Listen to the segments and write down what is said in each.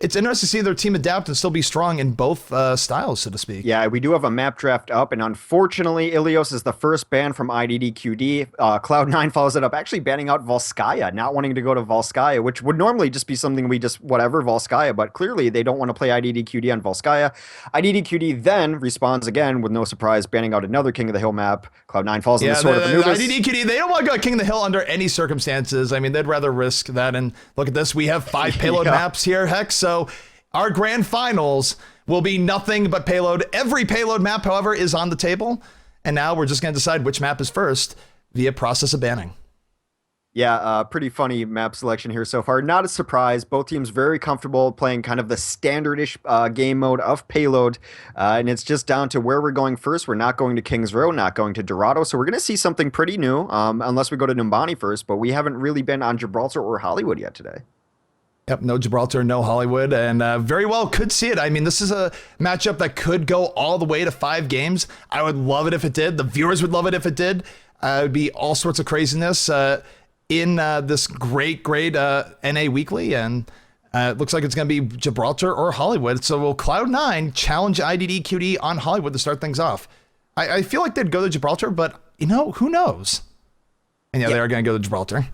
it's interesting to see their team adapt and still be strong in both styles, so to speak. Yeah, we do have a map draft up, and unfortunately, Ilios is the first ban from IDDQD. Cloud9 follows it up, actually banning out Volskaya, not wanting to go to Volskaya, which would normally just be something we just, whatever, Volskaya, but clearly they don't want to play IDDQD on Volskaya. IDDQD then responds again, with no surprise, banning out another King of the Hill map. Cloud9 falls in the Sword of Anubis. IDDQD, they don't want to go King of the Hill under any circumstances. I mean, they'd rather risk that. And look at this, we have 5 payload maps here, heck, so our grand finals will be nothing but payload. Every payload map, however, is on the table. And now we're just going to decide which map is first via process of banning. Yeah, pretty funny map selection here so far. Not a surprise. Both teams very comfortable playing kind of the standardish game mode of payload. And it's just down to where we're going first. We're not going to Kings Row, not going to Dorado. So we're going to see something pretty new, unless we go to Numbani first. But we haven't really been on Gibraltar or Hollywood yet today. Yep, no Gibraltar, no Hollywood, and very well could see it. I mean, this is a matchup that could go all the way to 5 games. I would love it if it did. The viewers would love it if it did. It would be all sorts of craziness in this great NA Weekly, and it looks like it's going to be Gibraltar or Hollywood. So will Cloud9 challenge IDDQD on Hollywood to start things off? I feel like they'd go to Gibraltar, but, you know, who knows? And yeah, they are going to go to Gibraltar.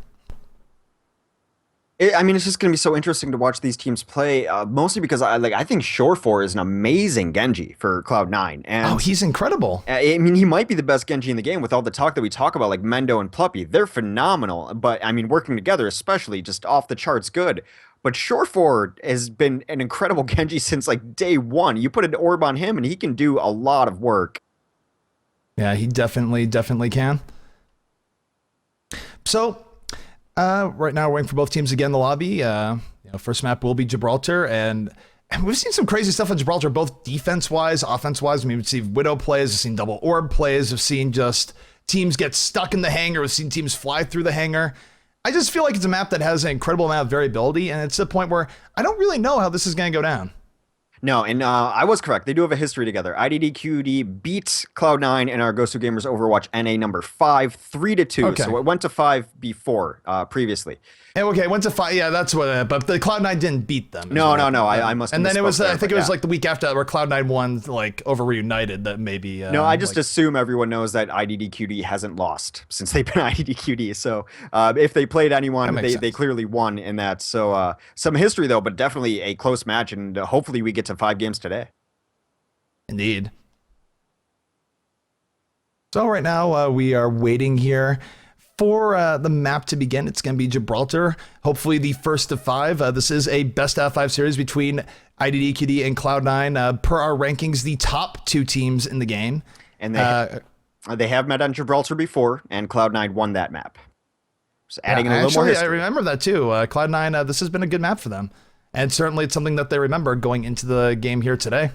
I mean, it's just going to be so interesting to watch these teams play, mostly because I think Shore4 is an amazing Genji for Cloud9. And he's incredible. I mean, he might be the best Genji in the game with all the talk that we talk about, like Mendo and Pluppy. They're phenomenal, but I mean, working together, especially, just off the charts good. But Shore4 has been an incredible Genji since like day one. You put an orb on him and he can do a lot of work. Yeah, he definitely can. So, right now, we're waiting for both teams to get in the lobby. First map will be Gibraltar, and we've seen some crazy stuff on Gibraltar, both defense-wise, offense-wise. I mean, we've seen Widow plays, we've seen double orb plays, we've seen just teams get stuck in the hangar, we've seen teams fly through the hangar. I just feel like it's a map that has an incredible amount of variability, and it's to the point where I don't really know how this is going to go down. No, and I was correct. They do have a history together. IDDQD beat Cloud9 in our GosuGamers Overwatch NA number 5, 3-2. Okay. So it went to 5 before, previously. Okay, it went to 5. Yeah, that's what. But the Cloud9 didn't beat them. No. I must. And then it was. I think it was like the week after that where Cloud9 won, like over Reunited. That maybe. No, I just assume everyone knows that IDDQD hasn't lost since they've been IDDQD. So if they played anyone, they clearly won in that. So some history though, but definitely a close match, and hopefully we get to 5 games today. Indeed. So right now we are waiting here for the map to begin. It's going to be Gibraltar, hopefully the first of 5. This is a best out of 5 series between IDDQD and Cloud9. Per our rankings, the top 2 teams in the game. And they have met on Gibraltar before, and Cloud9 won that map. Just adding in a little more history. I remember that too. Cloud9, this has been a good map for them. And certainly it's something that they remember going into the game here today.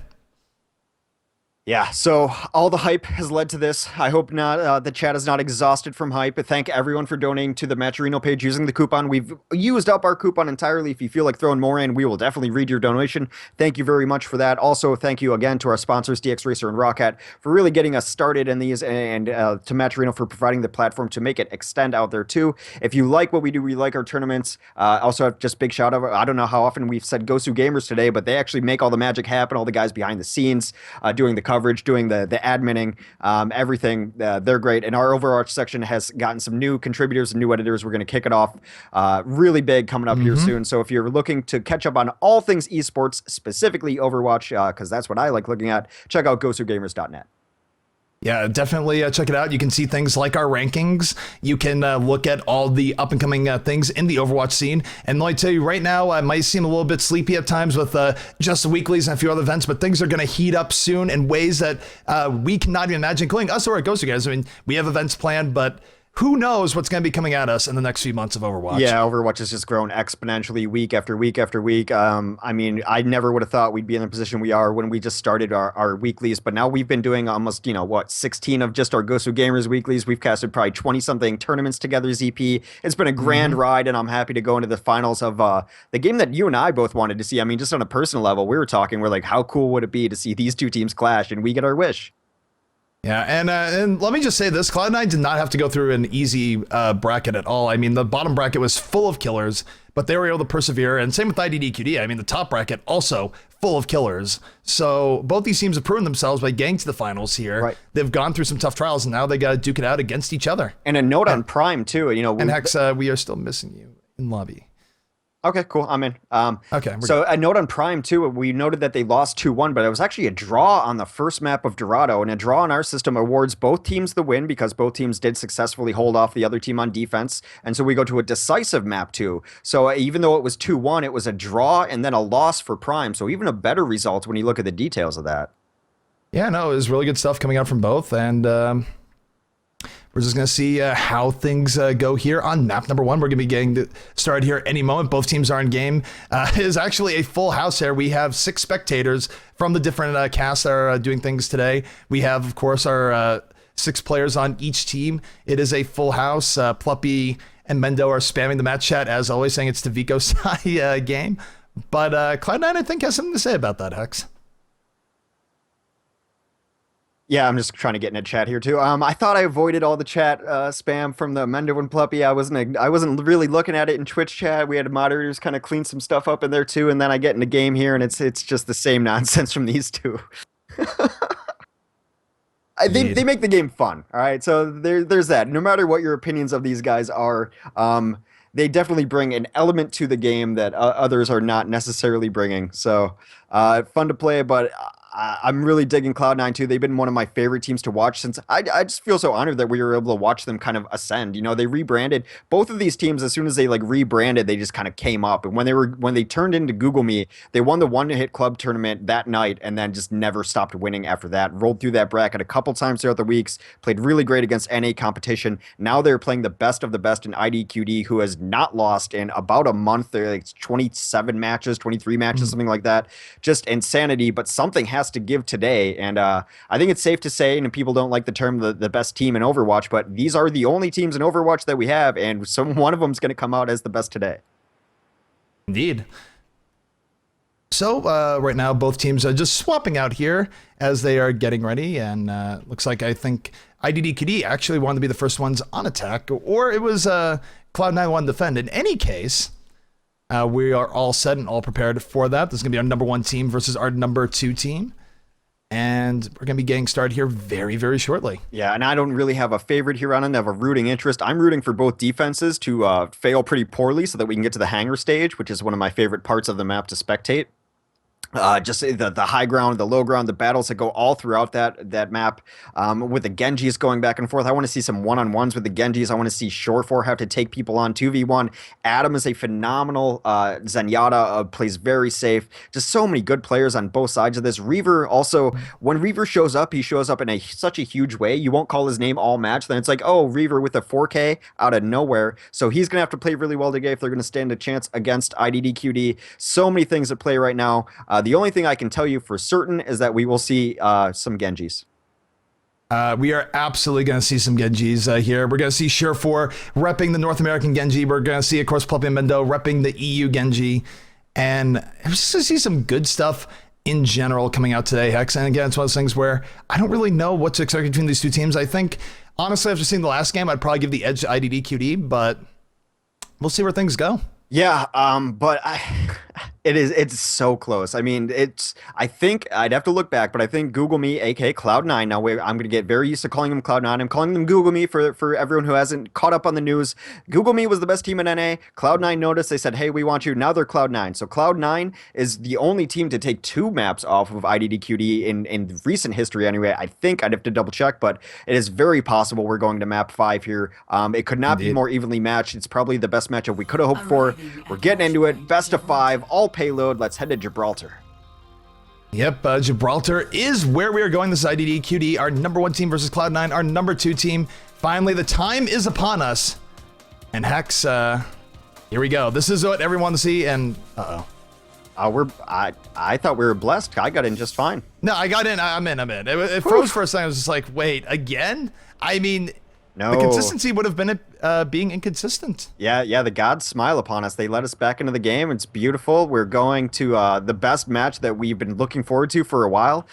Yeah, so all the hype has led to this. I hope not. The chat is not exhausted from hype. Thank everyone for donating to the Matcherino page using the coupon. We've used up our coupon entirely. If you feel like throwing more in, we will definitely read your donation. Thank you very much for that. Also, thank you again to our sponsors, DX Racer and Roccat, for really getting us started in these, and to Matcherino for providing the platform to make it extend out there too. If you like what we do, we like our tournaments. Also, just big shout out. I don't know how often we've said GosuGamers today, but they actually make all the magic happen. All the guys behind the scenes doing the coverage, doing the adminning, everything. They're great. And our Overwatch section has gotten some new contributors and new editors. We're going to kick it off really big coming up here soon. So if you're looking to catch up on all things esports, specifically Overwatch, because that's what I like looking at, check out GosuGamers.net. Yeah, definitely check it out. You can see things like our rankings. You can look at all the up-and-coming things in the Overwatch scene. And let me tell you right now, I might seem a little bit sleepy at times with just the weeklies and a few other events, but things are going to heat up soon in ways that we cannot even imagine, including us or at GosuGamers. I mean, we have events planned, but who knows what's going to be coming at us in the next few months of Overwatch. Yeah, Overwatch has just grown exponentially week after week after week. I mean, I never would have thought we'd be in the position we are when we just started our weeklies, but now we've been doing almost, 16 of just our GosuGamers weeklies. We've casted probably 20-something tournaments together, ZP. It's been a grand ride, and I'm happy to go into the finals of the game that you and I both wanted to see. I mean, just on a personal level, we were talking, we're like, how cool would it be to see these two teams clash, and we get our wish. Yeah, and let me just say this, Cloud9 did not have to go through an easy bracket at all. I mean, the bottom bracket was full of killers, but they were able to persevere. And same with IDDQD. I mean, the top bracket also full of killers. So both these teams have proven themselves by getting to the finals here. Right. They've gone through some tough trials, and now they got to duke it out against each other. And a note on Prime too. You know, And Hex, we are still missing you in lobby. Okay, cool. I'm in. Okay. So a note on Prime too. We noted that they lost 2-1, but it was actually a draw on the first map of Dorado, and a draw in our system awards both teams the win because both teams did successfully hold off the other team on defense, and so we go to a decisive map too. So even though it was 2-1, it was a draw and then a loss for Prime. So even a better result when you look at the details of that. Yeah, no, it was really good stuff coming out from both, and we're just going to see how things go here on map number 1. We're going to be getting started here any moment. Both teams are in game. It is actually a full house here. We have 6 spectators from the different casts that are doing things today. We have, of course, our 6 players on each team. It is a full house. Pluppy and Mendo are spamming the match chat, as always, saying it's the Vico Sai game. But Cloud9, I think, has something to say about that, Hex. Yeah, I'm just trying to get in a chat here too. I thought I avoided all the chat spam from the Mendo and Pluppy. I wasn't really looking at it in Twitch chat. We had moderators kind of clean some stuff up in there too, and then I get in the game here, and it's just the same nonsense from these two. They make the game fun. All right, so there's that. No matter what your opinions of these guys are, they definitely bring an element to the game that others are not necessarily bringing. So fun to play, but I'm really digging Cloud9 too. They've been one of my favorite teams to watch since I just feel so honored that we were able to watch them kind of ascend. You know, they rebranded both of these teams. As soon as they like rebranded, they just kind of came up. And when they turned into Google Me, they won the one-hit club tournament that night and then just never stopped winning after that. Rolled through that bracket a couple times throughout the weeks, played really great against NA competition. Now they're playing the best of the best in IDQD, who has not lost in about a month. They're like 27 matches, 23 matches, something like that. Just insanity, but something has to give today, and I think it's safe to say, and people don't like the term the best team in Overwatch, but these are the only teams in Overwatch that we have, and one of them is going to come out as the best today. Indeed. So right now both teams are just swapping out here as they are getting ready, and looks like I think IDDQD actually wanted to be the first ones on attack, or it was Cloud9 wanted to defend. In any case, we are all set and all prepared for that. This is going to be our number 1 team versus our number 2 team. And we're going to be getting started here very, very shortly. Yeah, and I don't really have a favorite here on it. I have a rooting interest. I'm rooting for both defenses to fail pretty poorly so that we can get to the hangar stage, which is one of my favorite parts of the map to spectate. Just the high ground, the low ground, the battles that go all throughout that map, with the Genjis going back and forth. I want to see some one-on-ones with the Genjis. I want to see Shore4 have to take people on 2v1. Adam is a phenomenal Zenyatta, plays very safe. Just so many good players on both sides of this. Reaver also, when Reaver shows up, he shows up in such a huge way. You won't call his name all match. Then it's like, oh, Reaver with a 4K out of nowhere. So he's going to have to play really well today if they're going to stand a chance against IDDQD. So many things at play right now. The only thing I can tell you for certain is that we will see some Genjis. We are absolutely going to see some Genjis here. We're going to see Shore4 repping the North American Genji. We're going to see, of course, Pluppy and Mendo repping the EU Genji. And we're just going to see some good stuff in general coming out today, Hex. And again, it's one of those things where I don't really know what to expect between these two teams. I think, honestly, after seeing the last game, I'd probably give the edge to IDDQD, but we'll see where things go. Yeah, but it's so close. I mean, I think I'd have to look back, but I think Google Me, aka Cloud9. Now I'm going to get very used to calling them Cloud9. I'm calling them Google Me for everyone who hasn't caught up on the news. Google Me was the best team in NA. Cloud9 noticed. They said, "Hey, we want you." Now they're Cloud9. So Cloud9 is the only team to take 2 maps off of IDDQD in recent history. Anyway, I think I'd have to double check, but it is very possible we're going to map 5 here. It could not be more evenly matched. It's probably the best matchup we could have hoped for. We're getting into it. Best of 5, all payload. Let's head to Gibraltar. Yep, Gibraltar is where we are going. This is IDDQD, our number 1 team versus Cloud9, our number 2 team. Finally, the time is upon us. And Hex, here we go. This is what everyone wants to see, and uh-oh. I thought we were blessed. I got in just fine. No, I got in. I'm in. It froze for a second. I was just like, wait, again? I mean, no. The consistency would have been being inconsistent. Yeah, the gods smile upon us. They let us back into the game. It's beautiful. We're going to the best match that we've been looking forward to for a while.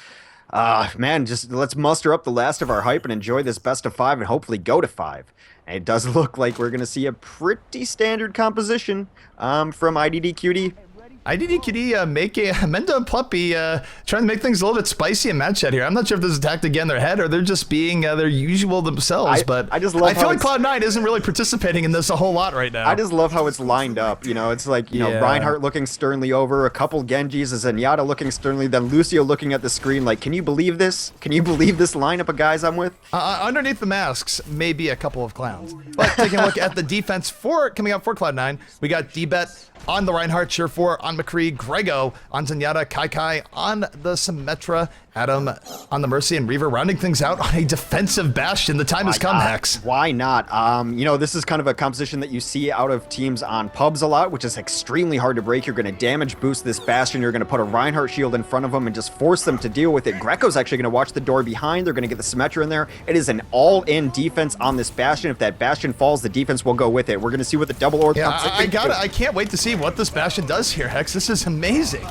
Man, just let's muster up the last of our hype and enjoy this best of 5 and hopefully go to 5. And it does look like we're going to see a pretty standard composition from IDDQD. IDDQD making Mendo and Pluppy trying to make things a little bit spicy in match chat here. I'm not sure if this is a tactic in their head or they're just being their usual themselves. But I just love I feel like Cloud9 isn't really participating in this a whole lot right now. I just love how it's lined up. You know, it's like, you know, Reinhardt looking sternly over, a couple Genjis, a Zenyatta looking sternly, then Lucio looking at the screen like, can you believe this? Can you believe this lineup of guys I'm with? Underneath the masks, maybe a couple of clowns. But taking a look at the defense coming up for Cloud9, we got D-Bet on the Reinhardt, Cheer4 on McCree, Grego on Zenyatta, Kai on the Symmetra, Adam on the Mercy, and Reaver rounding things out on a defensive Bastion. The time has come, Hex. Why not? You know, this is kind of a composition that you see out of teams on pubs a lot, which is extremely hard to break. You're going to damage boost this Bastion. You're going to put a Reinhardt shield in front of them and just force them to deal with it. Greco's actually going to watch the door behind. They're going to get the Symmetra in there. It is an all-in defense on this Bastion. If that Bastion falls, the defense will go with it. We're going to see what the double orb comes in. I can't wait to see what this Bastion does here, Hex. This is amazing.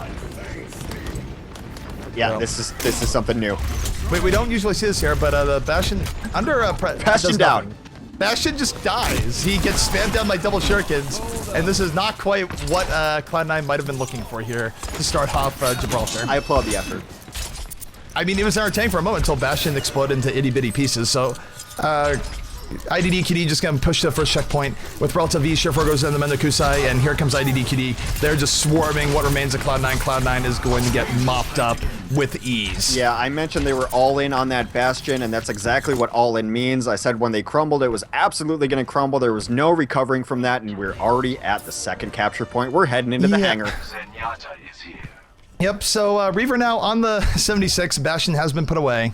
Yeah, this is something new. We don't usually see this here, but the Bastion under Bastion down. Bastion just dies. He gets spammed down by double shurikens, and this is not quite what Cloud9 might have been looking for here to start off Gibraltar. I applaud the effort. I mean, it was entertaining for a moment until Bastion exploded into itty bitty pieces. So. IDDQD just gonna push the first checkpoint with relative ease. Cheer4 goes in the Mendo Kusai, and here comes IDDQD. They're just swarming what remains of Cloud9. Cloud9 is going to get mopped up with ease. Yeah, I mentioned they were all in on that Bastion, and that's exactly what all in means. I said when they crumbled, it was absolutely going to crumble. There was no recovering from that, and we're already at the second capture point. We're heading into the hangar. Yep, so Reaver now on the 76. Bastion has been put away.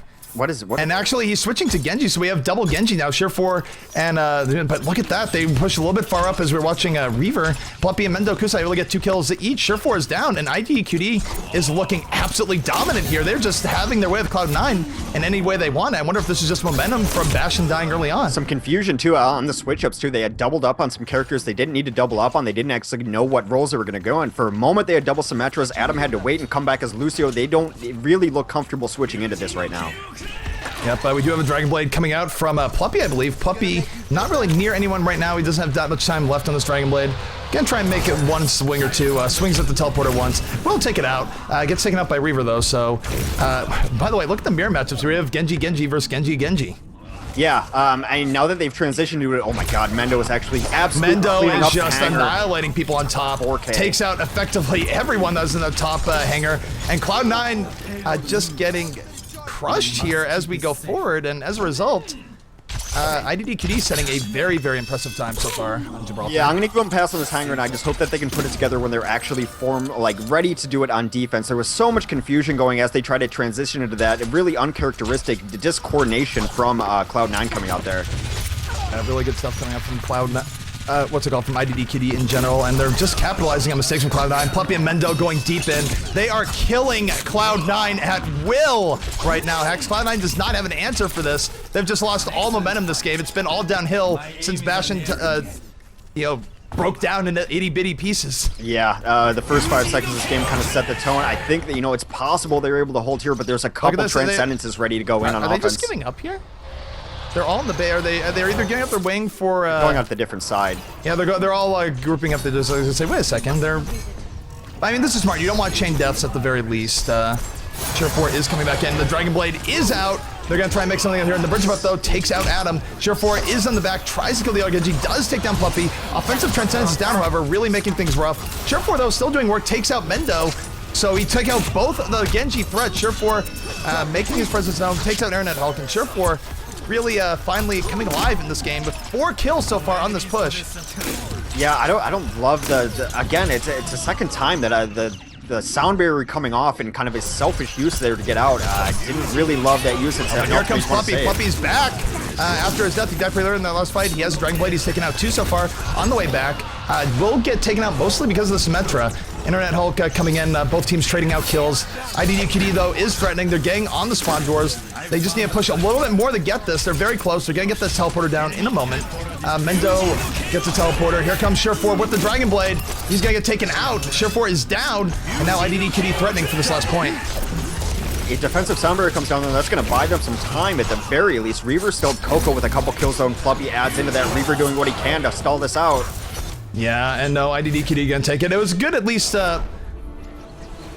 And actually, he's switching to Genji, so we have double Genji now. Cheer4 and but look at that, they push a little bit far up as we're watching Reaver. Pluppy and Mendo Kusai able to get 2 kills each. Cheer4 is down, and IDDQD is looking absolutely dominant here. They're just having their way with Cloud9 in any way they want. I wonder if this is just momentum from Bastion dying early on. Some confusion too on the switch ups too. They had doubled up on some characters they didn't need to double up on. They didn't actually know what roles they were going to go in. For a moment, they had double Symmetras. Adam had to wait and come back as Lucio. They don't really look comfortable switching into this right now. Yep, we do have a Dragon Blade coming out from Pluppy, I believe. Pluppy not really near anyone right now. He doesn't have that much time left on this Dragon Blade. Gonna try and make it one swing or two. Swings at the teleporter once. We'll take it out. Gets taken out by Reaver though, so... by the way, look at the mirror matchups. We have Genji versus Genji. Yeah, and now that they've transitioned to it, oh my god, Mendo is actually absolutely Mendo is just annihilating people on top. 4K. Takes out effectively everyone that's in the top hangar. And Cloud9 just getting crushed here as we go forward, and as a result, IDDQD setting a very, very impressive time so far on Gibraltar. Yeah, I'm gonna go and pass on this hangar, and I just hope that they can put it together when they're actually ready to do it on defense. There was so much confusion going as they try to transition into that, really uncharacteristic discoordination from Cloud9 coming out there. Really good stuff coming out from Cloud9. From IDDQD in general, and they're just capitalizing on mistakes from Cloud9. Pluppy and Mendo going deep in. They are killing Cloud9 at will right now. Hex, Cloud9 does not have an answer for this. They've just lost all momentum this game. It's been all downhill since Bastion, broke down into itty-bitty pieces. Yeah, the first 5 seconds of this game kind of set the tone. I think that, it's possible they were able to hold here, but there's a couple transcendences ready to go in on offense. Are they just giving up here? They're all in the bay. They're either getting up their wing for going up the different side. Yeah, they're all grouping up. They just say, wait a second. I mean, this is smart. You don't want chain deaths at the very least. Cheer4 is coming back in. The Dragon Blade is out. They're gonna try and make something out here. And the Bridge Butt though takes out Adam. Cheer4 is on the back, tries to kill the other Genji, does take down Pluppy. Offensive Transcendence is down, however, really making things rough. Cheer4 though still doing work, takes out Mendo. So he took out both the Genji threats. Cheer4 making his presence known, takes out Internet Hulk, and Cheer4 really finally coming alive in this game with 4 kills so far on this push. Yeah, I don't love again, it's a second time that the sound barrier coming off and kind of a selfish use there to get out. I didn't really love that use. Here comes Pluppy. Pluppy's back. After his death, he died pretty early in that last fight. He has a Dragon Blade. He's taken out 2 so far. On the way back, will get taken out mostly because of the Symmetra. Internet Hulk coming in, both teams trading out kills. IDDQD though is threatening. They're getting on the spawn doors. They just need to push a little bit more to get this. They're very close. They're gonna get this teleporter down in a moment. Mendo gets a teleporter. Here comes Cheer4 with the Dragon Blade. He's gonna get taken out. Cheer4 is down, and now IDDQD threatening for this last point. a defensive soundbarrier comes down, and that's going to buy them some time at the very least. Reaver still Coco with a couple kills, though, and Fluffy adds into that. Reaver doing what he can to stall this out. Yeah, and no, IDDQD gonna take it. It was good, at least,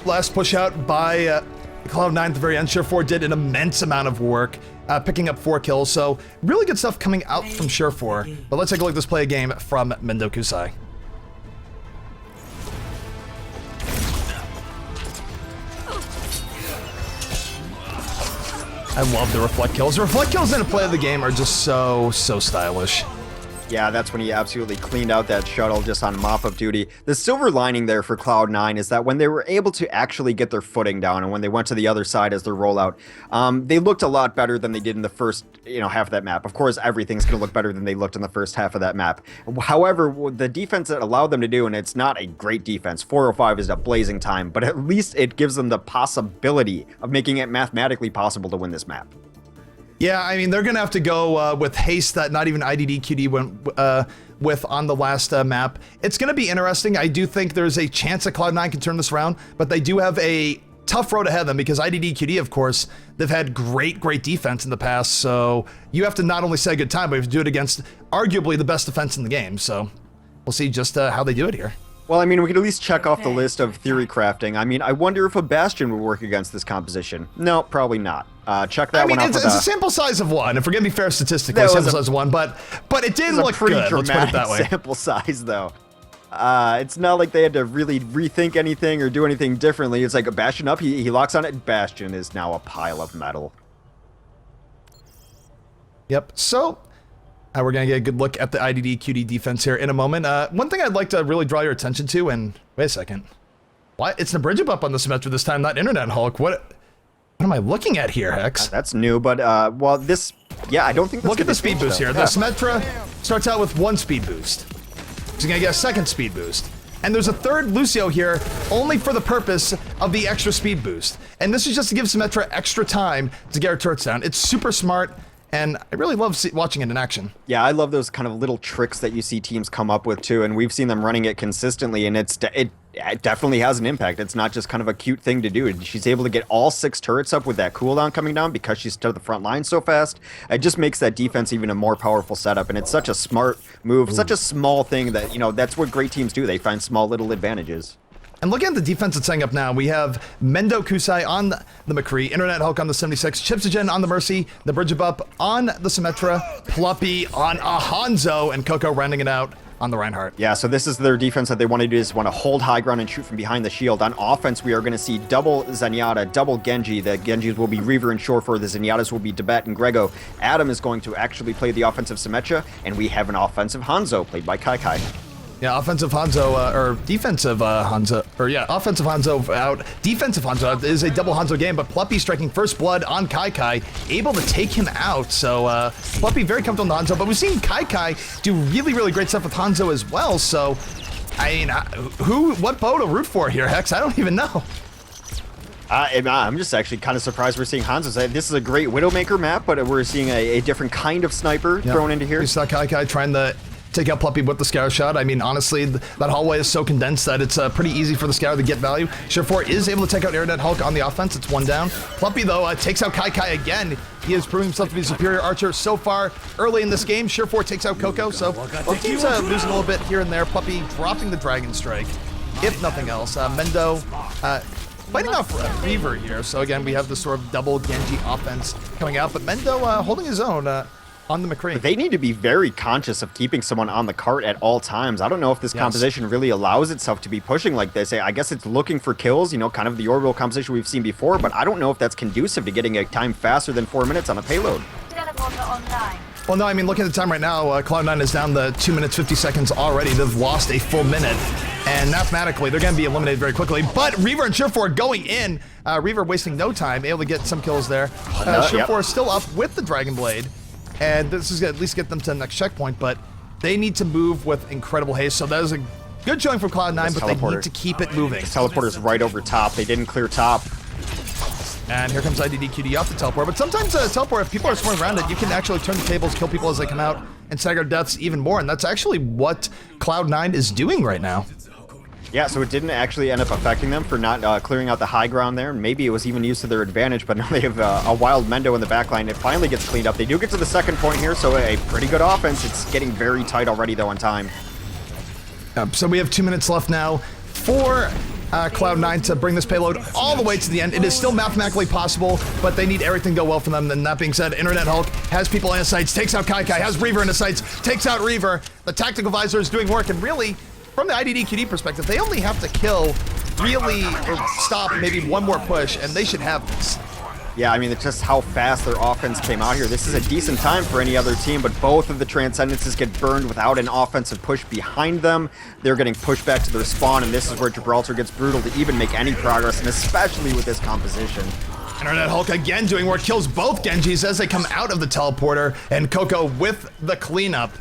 last push out by Cloud9 at the very end. Sure4 did an immense amount of work, picking up 4 kills, so really good stuff coming out from Sure4. But let's take a look at this play a game from Mendo Kusai. I love the reflect kills. Reflect kills in a play of the game are just so stylish. Yeah, that's when he absolutely cleaned out that shuttle just on mop-up duty. The silver lining there for Cloud9 is that when they were able to actually get their footing down and when they went to the other side as their rollout, they looked a lot better than they did in the first, half of that map. Of course, everything's going to look better than they looked in the first half of that map. However, the defense that allowed them to do, and it's not a great defense, 405 is a blazing time, but at least it gives them the possibility of making it mathematically possible to win this map. Yeah, I mean, they're going to have to go with haste that not even IDDQD went with on the last map. It's going to be interesting. I do think there's a chance that Cloud9 can turn this around, but they do have a tough road ahead of them because IDDQD, of course, they've had great defense in the past, so you have to not only say a good time, but you have to do it against arguably the best defense in the game, so we'll see just how they do it here. Well, I mean, we could at least check off the list of theory crafting. I mean, I wonder if a Bastion would work against this composition. No, probably not. Check that one off. It's a sample size of 1. If we're gonna be fair statistically, a sample size of 1, but it did look good. Let's put it that way. Sample size, though. It's not like they had to really rethink anything or do anything differently. It's like a Bastion up, he locks on it. Bastion is now a pile of metal. Yep. So. We're going to get a good look at the IDDQD defense here in a moment. One thing I'd like to really draw your attention to, and wait a second. What? It's Nabridgep up on the Symmetra this time, not Internet Hulk. What am I looking at here, Hex? That's new, but, well, this, yeah, I don't think that's Look at the speed boost here. The Symmetra starts out with 1 speed boost. He's going to get a 2nd speed boost. And there's a 3rd Lucio here, only for the purpose of the extra speed boost. And this is just to give Symmetra extra time to get her turrets down. It's super smart. And I really love watching it in action. Yeah, I love those kind of little tricks that you see teams come up with too, and we've seen them running it consistently, and it definitely has an impact. It's not just kind of a cute thing to do. She's able to get all 6 turrets up with that cooldown coming down because she's to the front line so fast. It just makes that defense even a more powerful setup, and it's such a smart move, such a small thing that, that's what great teams do. They find small little advantages. And looking at the defense that's setting up now, we have Mendo Kusai on the McCree, Internet Hulk on the 76, Chipsogen on the Mercy, the Bridgep up on the Symmetra, Pluppy on a Hanzo, and Coco rounding it out on the Reinhardt. Yeah, so this is their defense that they want to do, is want to hold high ground and shoot from behind the shield. On offense, we are going to see double Zenyatta, double Genji. The Genjis will be Reaver and Sure4. The Zenyatas will be Debet and Grego. Adam is going to actually play the offensive Symmetra, and we have an offensive Hanzo played by Kai Kai. Yeah, offensive Hanzo, or defensive Hanzo, or yeah, offensive Hanzo out, defensive Hanzo out is a double Hanzo game, but Pluppy striking first blood on Kai Kai, able to take him out, so Pluppy very comfortable on the Hanzo, but we've seen Kai Kai do really great stuff with Hanzo as well, so, I mean, what bow to root for here, Hex? I don't even know. I'm just actually kind of surprised we're seeing Hanzo. This is a great Widowmaker map, but we're seeing a different kind of sniper thrown into here. We saw Kai Kai trying to take out Pluppy with the Scour shot. I mean, honestly, that hallway is so condensed that it's pretty easy for the Scour to get value. Sure4 is able to take out Internet Hulk on the offense. It's 1 down. Pluppy, though, takes out Kai Kai again. He is proving himself to be a superior archer so far early in this game. Sure4 takes out Coco, so both teams losing a little bit here and there. Pluppy dropping the Dragon Strike, if nothing else. Mendo fighting off Reaver here. So again, we have this sort of double Genji offense coming out, but Mendo holding his own on the McCree. They need to be very conscious of keeping someone on the cart at all times. I don't know if this composition really allows itself to be pushing like this. I guess it's looking for kills, kind of the orbital composition we've seen before, but I don't know if that's conducive to getting a time faster than 4 minutes on a payload. Well, no, I mean, looking at the time right now, Cloud9 is down the 2 minutes, 50 seconds already. They've lost a full minute, and mathematically, they're going to be eliminated very quickly. But Reaver and Sure4 going in. Reaver wasting no time, able to get some kills there. Sure4 is still up with the Dragon Blade. And this is going to at least get them to the next checkpoint, but they need to move with incredible haste. So that is a good showing for Cloud9, but they need to keep it moving. The teleporter's right over top. They didn't clear top. And here comes IDDQD off the teleport. But sometimes teleport, if people are swarming around it, you can actually turn the tables, kill people as they come out, and stagger deaths even more. And that's actually what Cloud9 is doing right now. Yeah, so it didn't actually end up affecting them for not clearing out the high ground there. Maybe it was even used to their advantage, but now they have a wild Mendo in the backline. It finally gets cleaned up. They do get to the second point here, so a pretty good offense. It's getting very tight already, though, on time. So we have 2 minutes left now for Cloud9 to bring this payload all the way to the end. It is still mathematically possible, but they need everything to go well for them. And that being said, Internet Hulk has people in his sights, takes out Kai, has Reaver in his sights, takes out Reaver. The tactical visor is doing work, and really, from the IDDQD perspective, they only have to kill, really, or stop maybe one more push, and they should have this. Yeah, I mean, it's just how fast their offense came out here. This is a decent time for any other team, but both of the Transcendences get burned without an offensive push behind them. They're getting pushed back to their spawn, and this is where Gibraltar gets brutal to even make any progress, and especially with this composition. Internet Hulk again doing work, kills both Genjis as they come out of the teleporter, and Coco with the cleanup.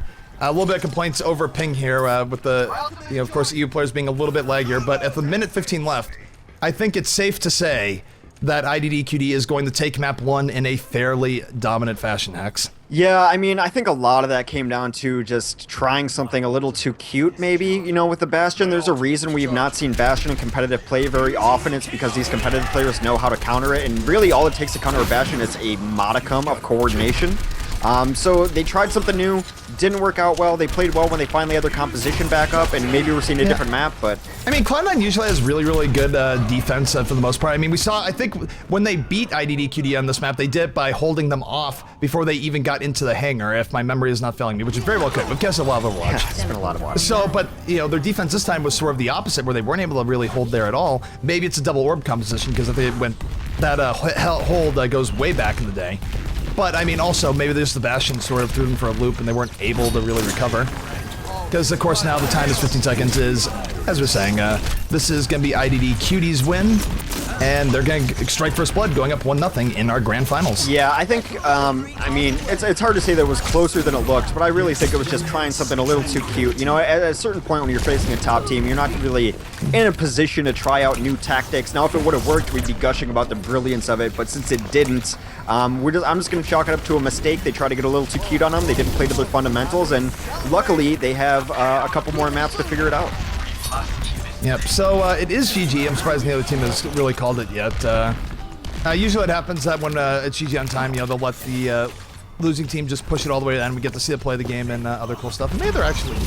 A little bit of complaints over ping here with the, of course, EU players being a little bit laggier, but at the minute 15 left, I think it's safe to say that IDDQD is going to take map 1 in a fairly dominant fashion, Hex. Yeah, I mean, I think a lot of that came down to just trying something a little too cute, maybe, with the Bastion. There's a reason we have not seen Bastion in competitive play very often. It's because these competitive players know how to counter it, and really all it takes to counter a Bastion is a modicum of coordination. So they tried something new, didn't work out well. They played well when they finally had their composition back up, and maybe we're seeing a different map, but... I mean, Cloud9 usually has really, really good defense for the most part. I mean, we saw, I think, when they beat IDDQD on this map, they did it by holding them off before they even got into the hangar, if my memory is not failing me, which is very well could. We've guessed a lot of Overwatch. Yeah, it's been a lot of Overwatch. So, but, their defense this time was sort of the opposite, where they weren't able to really hold there at all. Maybe it's a double orb composition, because if it went, that hold goes way back in the day. But, I mean, also, maybe just the Bastion sort of threw them for a loop and they weren't able to really recover. Because, of course, now the time is 15 seconds is, as we're saying, this is going to be IDDQD's win. And they're going to strike first blood, going up 1-0 in our grand finals. Yeah, I think, I mean, it's hard to say that it was closer than it looked, but I really think it was just trying something a little too cute. At a certain point when you're facing a top team, you're not really in a position to try out new tactics. Now, if it would have worked, we'd be gushing about the brilliance of it, but since it didn't, I'm just going to chalk it up to a mistake. They tried to get a little too cute on them. They didn't play to their fundamentals, and luckily, they have a couple more maps to figure it out. Yep, so it is GG. I'm surprised the other team has really called it yet. Usually it happens that when it's GG on time, they'll let the losing team just push it all the way to the end. We get to see them play the game and other cool stuff. And maybe they're actually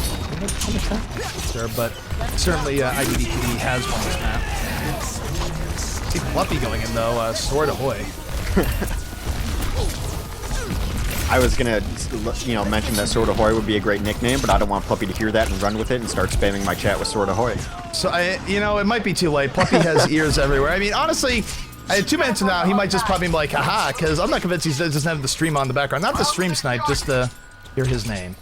sure, but certainly IDDQD has won this map. See Fluffy going in though, sword ahoy. I was gonna, mention that Sword Ahoy would be a great nickname, but I don't want Pluppy to hear that and run with it and start spamming my chat with Sword Ahoy. So, it might be too late. Pluppy has ears everywhere. I mean, honestly, 2 minutes from now, he might just probably be like, haha, because I'm not convinced he doesn't have the stream on the background. Not the stream snipe, just to hear his name.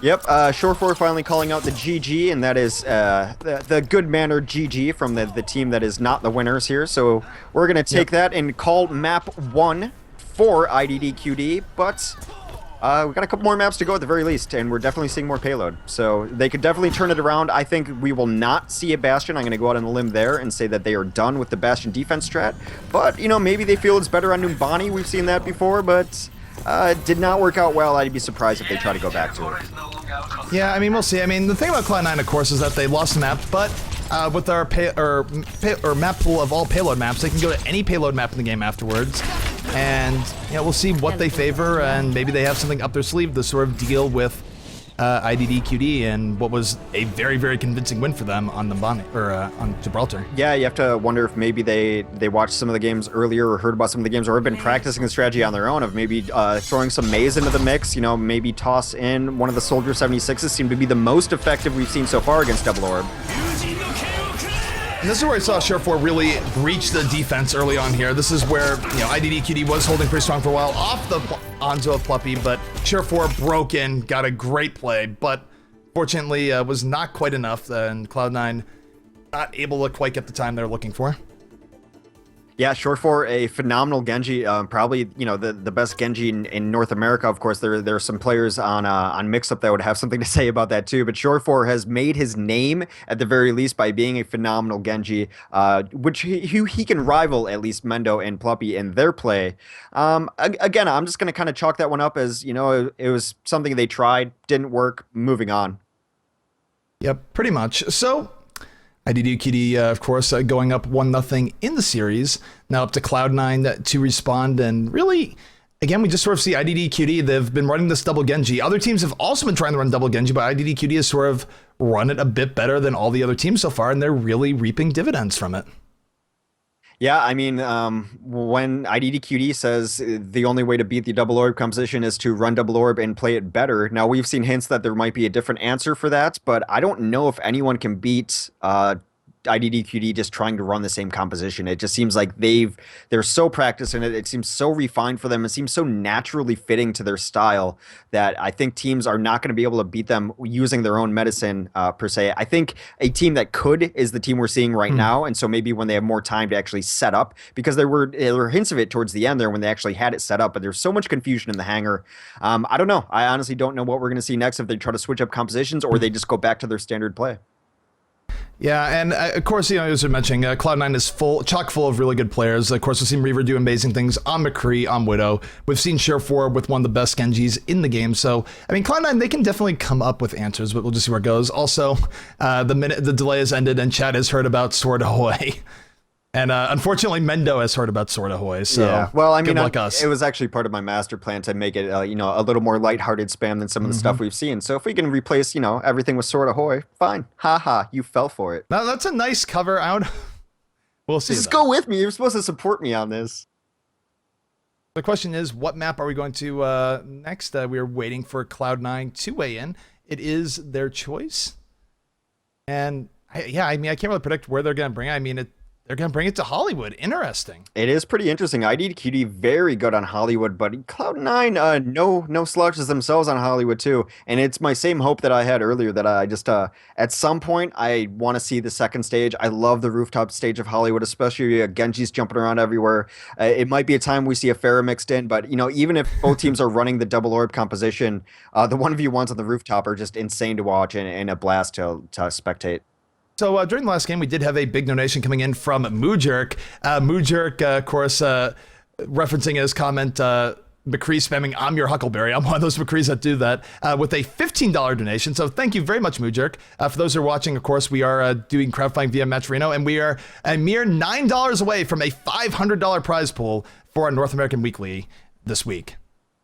Yep, Shore4 finally calling out the GG, and that is the good-mannered GG from the team that is not the winners here. So we're going to take that and call map 1 for IDDQD, but we've got a couple more maps to go at the very least, and we're definitely seeing more payload. So they could definitely turn it around. I think we will not see a Bastion. I'm going to go out on a limb there and say that they are done with the Bastion defense strat. But, maybe they feel it's better on Numbani. We've seen that before, but it did not work out well. I'd be surprised if they try to go back to it. Yeah, I mean, we'll see. I mean, the thing about Cloud9, of course, is that they lost the map, but with our map pool of all payload maps, they can go to any payload map in the game afterwards. And we'll see what they favor, and maybe they have something up their sleeve to sort of deal with IDDQD and what was a very, very convincing win for them on on Gibraltar. Yeah, you have to wonder if maybe they watched some of the games earlier or heard about some of the games or have been practicing the strategy on their own of maybe throwing some Maze into the mix, maybe toss in one of the Soldier 76s seem to be the most effective we've seen so far against Double Orb. And this is where I saw Share4 really breach the defense early on here. This is where, IDDQD was holding pretty strong for a while off the Onzo of Pluppy, but Share4 broke in, got a great play, but fortunately was not quite enough, and Cloud9 not able to quite get the time they're looking for. Yeah, Shore4, a phenomenal Genji, probably the best Genji in North America. Of course, there are some players on Mixup that would have something to say about that too. But Shore4 has made his name at the very least by being a phenomenal Genji, which he can rival at least Mendo and Pluppy in their play. Again, I'm just gonna kind of chalk that one up as it was something they tried, didn't work, moving on. Yep, pretty much. So IDDQD, of course, going up 1-0 in the series. Now up to Cloud9 to respond. And really, again, we just sort of see IDDQD. They've been running this double Genji. Other teams have also been trying to run double Genji, but IDDQD has sort of run it a bit better than all the other teams so far, and they're really reaping dividends from it. Yeah, I mean, when IDDQD says the only way to beat the double orb composition is to run double orb and play it better. Now, we've seen hints that there might be a different answer for that, but I don't know if anyone can beat IDDQD just trying to run the same composition. It just seems like they're so practiced in it. It seems so refined for them. It seems so naturally fitting to their style that I think teams are not going to be able to beat them using their own medicine per se. I think a team that could is the team we're seeing right now. And so maybe when they have more time to actually set up, because there were hints of it towards the end there when they actually had it set up, but there's so much confusion in the hangar. I don't know. I honestly don't know what we're going to see next if they try to switch up compositions or they just go back to their standard play. Yeah, and of course, as you're mentioning, Cloud9 is chock full of really good players. Of course, we've seen Reaver do amazing things on McCree, on Widow. We've seen Share4 with one of the best Genjis in the game. So, I mean, Cloud9, they can definitely come up with answers, but we'll just see where it goes. Also, the minute the delay has ended and Chad has heard about Sword Ahoy. And unfortunately, Mendo has heard about Sword Ahoy. So yeah, well, I mean, us. It was actually part of my master plan to make it, a little more lighthearted spam than some of the stuff we've seen. So if we can replace, everything with Sword Ahoy, fine. Haha, you fell for it. Now, that's a nice cover out. We'll see. Just go with me. You're supposed to support me on this. The question is, what map are we going to next? We are waiting for Cloud9 to weigh in. It is their choice. And I can't really predict where they're going to bring it. I mean, they're going to bring it to Hollywood. Interesting. It is pretty interesting. IDDQD very good on Hollywood, but Cloud9 no slouches themselves on Hollywood too. And it's my same hope that I had earlier that I just at some point I want to see the second stage. I love the rooftop stage of Hollywood, especially Genji's jumping around everywhere. It might be a time we see a Pharah mixed in, but even if both teams are running the double orb composition, the 1v1s on the rooftop are just insane to watch and a blast to spectate. So during the last game, we did have a big donation coming in from Moojerk. Moojerk, of course, referencing his comment, McCree spamming, I'm your Huckleberry. I'm one of those McCrees that do that, with a $15 donation. So thank you very much, Moojerk. For those who are watching, of course, we are doing crowdfunding via Matcherino, and we are a mere $9 away from a $500 prize pool for our North American Weekly this week.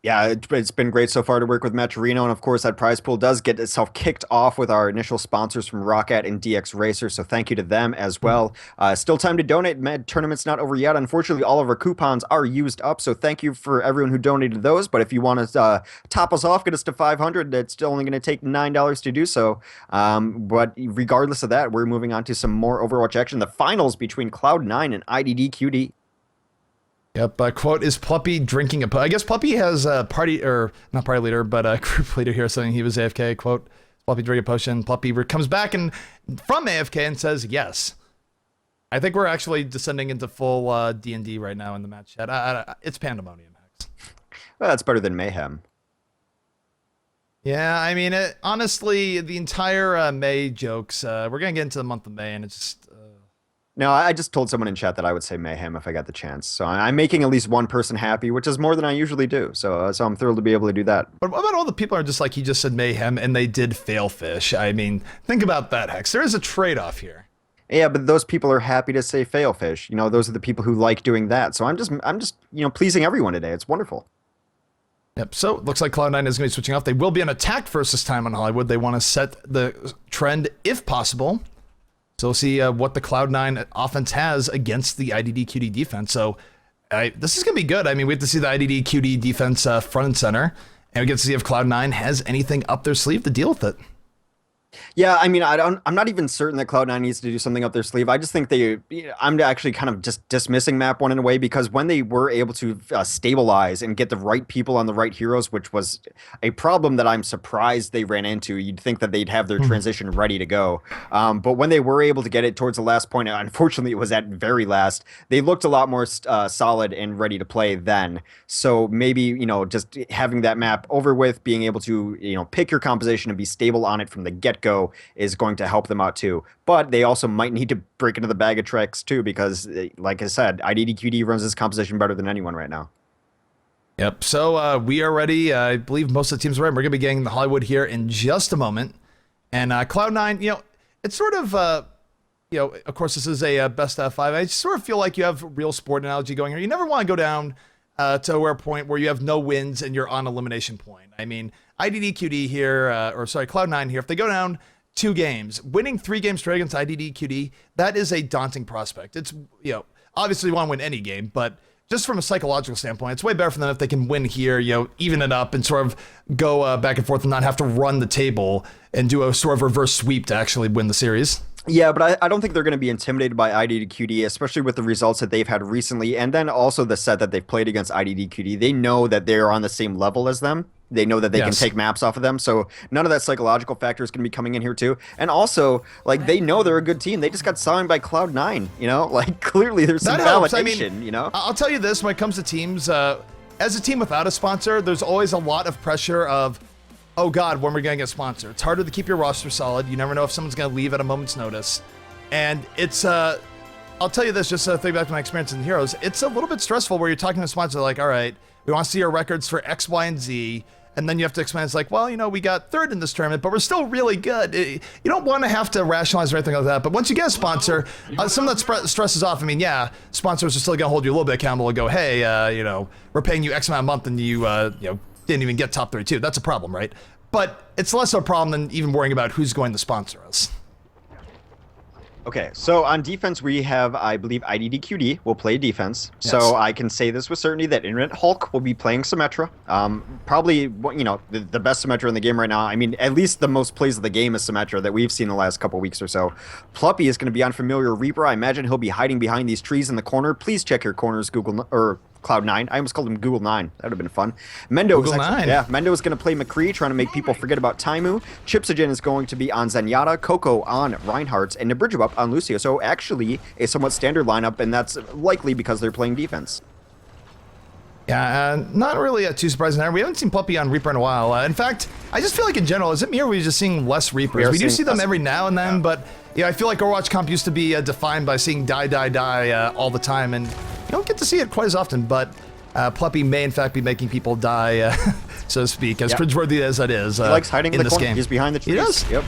Yeah, it's been great so far to work with Matcherino, and of course that prize pool does get itself kicked off with our initial sponsors from Roccat and DX Racer, so thank you to them as well. Still time to donate. Tournament's not over yet. Unfortunately, all of our coupons are used up, so thank you for everyone who donated those, but if you want to top us off, get us to 500, it's still only going to take $9 to do so. But regardless of that, we're moving on to some more Overwatch action. The finals between Cloud9 and IDDQD. Yep, quote, is Pluppy drinking I guess Pluppy has a party, or not party leader, but a group leader here saying he was AFK, quote, Pluppy drinking a potion. Pluppy comes back from AFK and says yes. I think we're actually descending into full D&D right now in the match chat. It's pandemonium, Hex. Well, that's better than Mayhem. Yeah, I mean, honestly, the entire May jokes, we're going to get into the month of May, and it's just... No, I just told someone in chat that I would say Mayhem if I got the chance. So I'm making at least one person happy, which is more than I usually do. So I'm thrilled to be able to do that. But what about all the people who are just like, he just said Mayhem and they did fail fish? I mean, think about that, Hex. There is a trade-off here. Yeah, but those people are happy to say fail fish. Those are the people who like doing that. So I'm just pleasing everyone today. It's wonderful. Yep, so it looks like Cloud9 is going to be switching off. They will be on attack first this time on Hollywood. They want to set the trend if possible. So we'll see what the Cloud9 offense has against the IDDQD defense. So this is going to be good. I mean, we have to see the IDDQD defense front and center, and we get to see if Cloud9 has anything up their sleeve to deal with it. Yeah, I mean, I'm not even certain that Cloud9 needs to do something up their sleeve. I just think I'm actually kind of just dismissing map one in a way, because when they were able to stabilize and get the right people on the right heroes, which was a problem that I'm surprised they ran into. You'd think that they'd have their transition ready to go. But when they were able to get it towards the last point, unfortunately it was at very last, they looked a lot more solid and ready to play then. So maybe, just having that map over with, being able to, pick your composition and be stable on it from the get-go is going to help them out too. But they also might need to break into the bag of tricks too, because like I said, IDDQD runs this composition better than anyone right now. Yep, so we are ready. I believe most of the teams are ready. We're going to be getting the Hollywood here in just a moment. And Cloud9, it's sort of of course, this is a best out of 5. I sort of feel like you have a real sport analogy going here. You never want to go down to a point where you have no wins and you're on elimination point. I mean, IDDQD here, Cloud9 here, if they go down 2 games, winning 3 games straight against IDDQD, that is a daunting prospect. It's, obviously you want to win any game, but just from a psychological standpoint, it's way better for them if they can win here, even it up and sort of go back and forth and not have to run the table and do a sort of reverse sweep to actually win the series. Yeah, but I don't think they're going to be intimidated by IDDQD, especially with the results that they've had recently, and then also the set that they've played against IDDQD. They know that they're on the same level as them. They know that they can take maps off of them, so none of that psychological factor is going to be coming in here too. And also, like, they know they're a good team. They just got signed by Cloud9, like, clearly there's some validation, I'll tell you this, when it comes to teams, as a team without a sponsor, there's always a lot of pressure of, oh God, when we're going to get sponsored. It's harder to keep your roster solid. You never know if someone's going to leave at a moment's notice. And it's, I'll tell you this, just to think back to my experience in Heroes, it's a little bit stressful where you're talking to a sponsor like, all right, we want to see your records for X, Y, and Z. And then you have to explain, it's like, well, we got 3rd in this tournament, but we're still really good. You don't want to have to rationalize or anything like that. But once you get a sponsor, some of that stresses off. I mean, yeah, sponsors are still going to hold you a little bit accountable and go, hey, we're paying you X amount a month and you didn't even get top 32. That's a problem, right? But it's less of a problem than even worrying about who's going to sponsor us. Okay, so on defense, we have, I believe, IDDQD will play defense. Yes. So I can say this with certainty that Internet Hulk will be playing Symmetra. Probably, the best Symmetra in the game right now. I mean, at least the most plays of the game is Symmetra that we've seen the last couple weeks or so. Pluppy is going to be on Familiar Reaper. I imagine he'll be hiding behind these trees in the corner. Please check your corners, Cloud9. I almost called him Google 9. That would have been fun. Mendo is going to play McCree, trying to make people forget about Taimu. Chipsogen is going to be on Zenyatta, Coco on Reinhardt, and Nabridgebup on Lucio. So actually a somewhat standard lineup, and that's likely because they're playing defense. Yeah, not really too surprising there. We haven't seen Pluppy on Reaper in a while. In fact, I just feel like in general, is it me or are we just seeing less Reapers? We do see them every now and then, but I feel like Overwatch comp used to be defined by seeing die all the time, and you don't get to see it quite as often, but Pluppy may in fact be making people die, so to speak, as cringeworthy as that is. He likes hiding in this corner. Game. He's behind the trees. He does? Yep.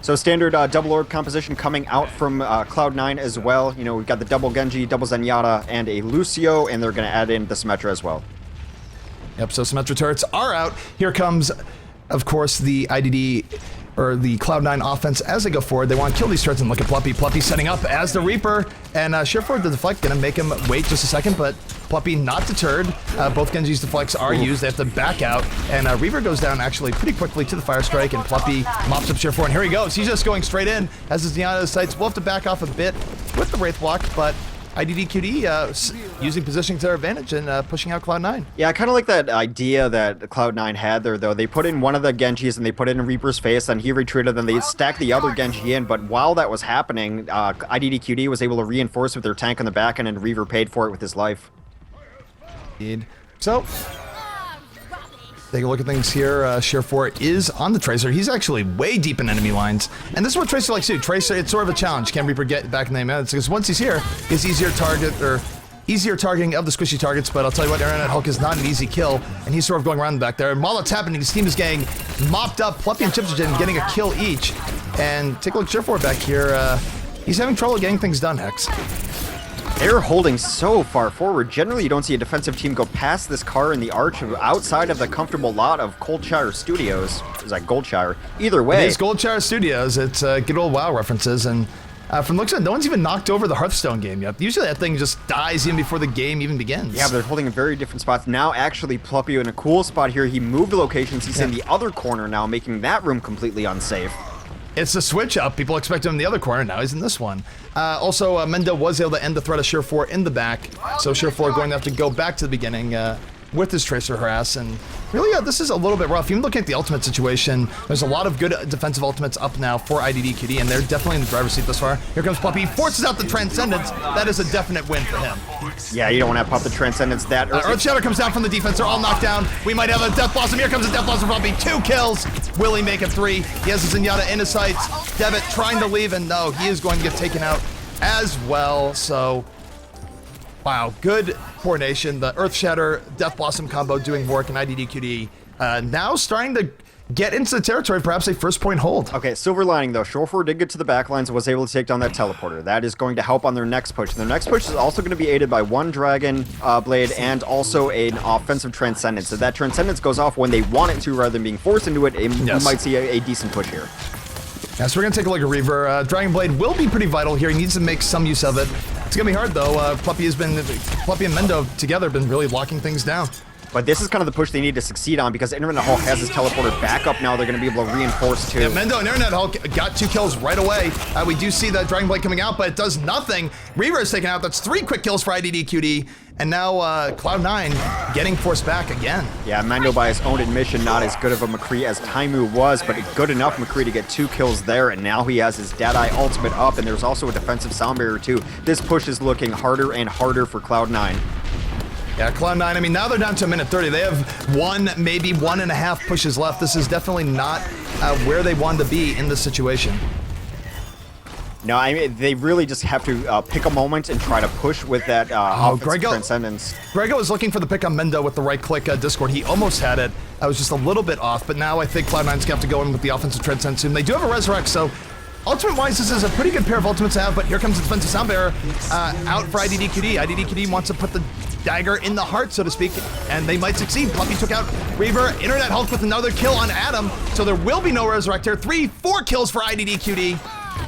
So standard double orb composition coming out from Cloud9 as well. We've got the double Genji, double Zenyatta, and a Lucio, and they're going to add in the Symmetra as well. Yep, so Symmetra turrets are out. Here comes, of course, the IDD, or the Cloud9 offense as they go forward. They want to kill these turrets and look at Pluppy. Pluppy setting up as the Reaper, and Sheerford the deflect, going to make him wait just a second, but Pluppy not deterred. Both Genji's deflects are used. They have to back out, and Reaver goes down actually pretty quickly to the Fire Strike, and Pluppy mops up Sheerford, and here he goes. He's just going straight in as his Zenyatta sights. We'll have to back off a bit with the Wraith block, but IDDQD using positioning to their advantage and pushing out Cloud9. Yeah, I kind of like that idea that Cloud9 had there, though. They put in one of the Genjis and they put it in Reaper's face, and he retreated, and they stacked the other Genji in. But while that was happening, IDDQD was able to reinforce with their tank on the back end, and Reaver paid for it with his life. Indeed. So, take a look at things here. Sheer4 is on the Tracer. He's actually way deep in enemy lines. And this is what Tracer likes to do. Tracer, it's sort of a challenge. Can Reaper get back in the minutes? Because once he's here, it's easier targeting of the squishy targets. But I'll tell you what, Internet Hulk is not an easy kill. And he's sort of going around the back there. And while that's happening, his team is getting mopped up. Pluppy and Chipsogen getting a kill each. And take a look at Sheer4 back here. He's having trouble getting things done, Hex. They're holding so far forward. Generally, you don't see a defensive team go past this car in the arch outside of the comfortable lot of Goldshire Studios. Is that Goldshire? Either way. It is Goldshire Studios. It's good old WoW references. And from looks at it, no one's even knocked over the Hearthstone game yet. Usually that thing just dies even before the game even begins. Yeah, but they're holding in very different spots. Now, actually, Pluppy in a cool spot here. He moved locations. He's in the other corner now, making that room completely unsafe. It's a switch up. People expect him in the other corner. Now he's in this one. Also, Mendo was able to end the threat of Sheer4 in the back. So Sheer4 going to have to go back to the beginning with his Tracer harass. And really, this is a little bit rough. Even looking at the ultimate situation, there's a lot of good defensive ultimates up now for IDDQD, and they're definitely in the driver's seat thus far. Here comes Pluppy. Forces out the Transcendence. That is a definite win for him. Yeah, you don't want to pop the Transcendence that early. Earthshatter comes down from the defense. They're all knocked down. We might have a Death Blossom. Here comes a Death Blossom from Pluppy. 2 kills. Will he make it 3? He has his Zenyatta in his sights. Devitt trying to leave, and no, he is going to get taken out as well. So, wow, good coordination. The Earthshatter Death Blossom combo doing work in IDDQD. Now starting to get into the territory, perhaps a first point hold. Okay, silver lining though. Shore4 did get to the backlines and was able to take down that teleporter. That is going to help on their next push. And their next push is also going to be aided by one Dragon Blade and also an offensive Transcendence. So that Transcendence goes off when they want it to rather than being forced into it. We might see a decent push here. Yeah, so we're going to take a look at Reaver. Dragon Blade will be pretty vital here. He needs to make some use of it. It's going to be hard, though. Pluppy and Mendo together have been really locking things down. But this is kind of the push they need to succeed on because Internet Hulk has his teleporter back up now. They're going to be able to reinforce, too. Yeah, Mendo and Internet Hulk got 2 kills right away. We do see the Dragon Blade coming out, but it does nothing. Reaver is taken out. That's 3 quick kills for IDDQD. And now Cloud9 getting forced back again. Yeah, Mendo, by his own admission, not as good of a McCree as Taimu was, but good enough McCree to get 2 kills there, and now he has his Deadeye ultimate up, and there's also a defensive sound barrier too. This push is looking harder and harder for Cloud9. Yeah, Cloud9, I mean, now they're down to a minute 30. They have 1, maybe 1.5 pushes left. This is definitely not where they wanted to be in this situation. No, I mean, they really just have to pick a moment and try to push with that offensive Transcendence. Grego is looking for the pick on Mendo with the right-click Discord. He almost had it. I was just a little bit off, but now I think Cloud9's going to have to go in with the offensive Transcendence soon. They do have a Resurrect, so ultimate-wise, this is a pretty good pair of ultimates to have, but here comes the defensive sound bearer out for IDDQD. IDDQD wants to put the dagger in the heart, so to speak, and they might succeed. Pluppy took out Reaver. Internet Hulk with another kill on Adam, so there will be no Resurrect here. 4 kills for IDDQD.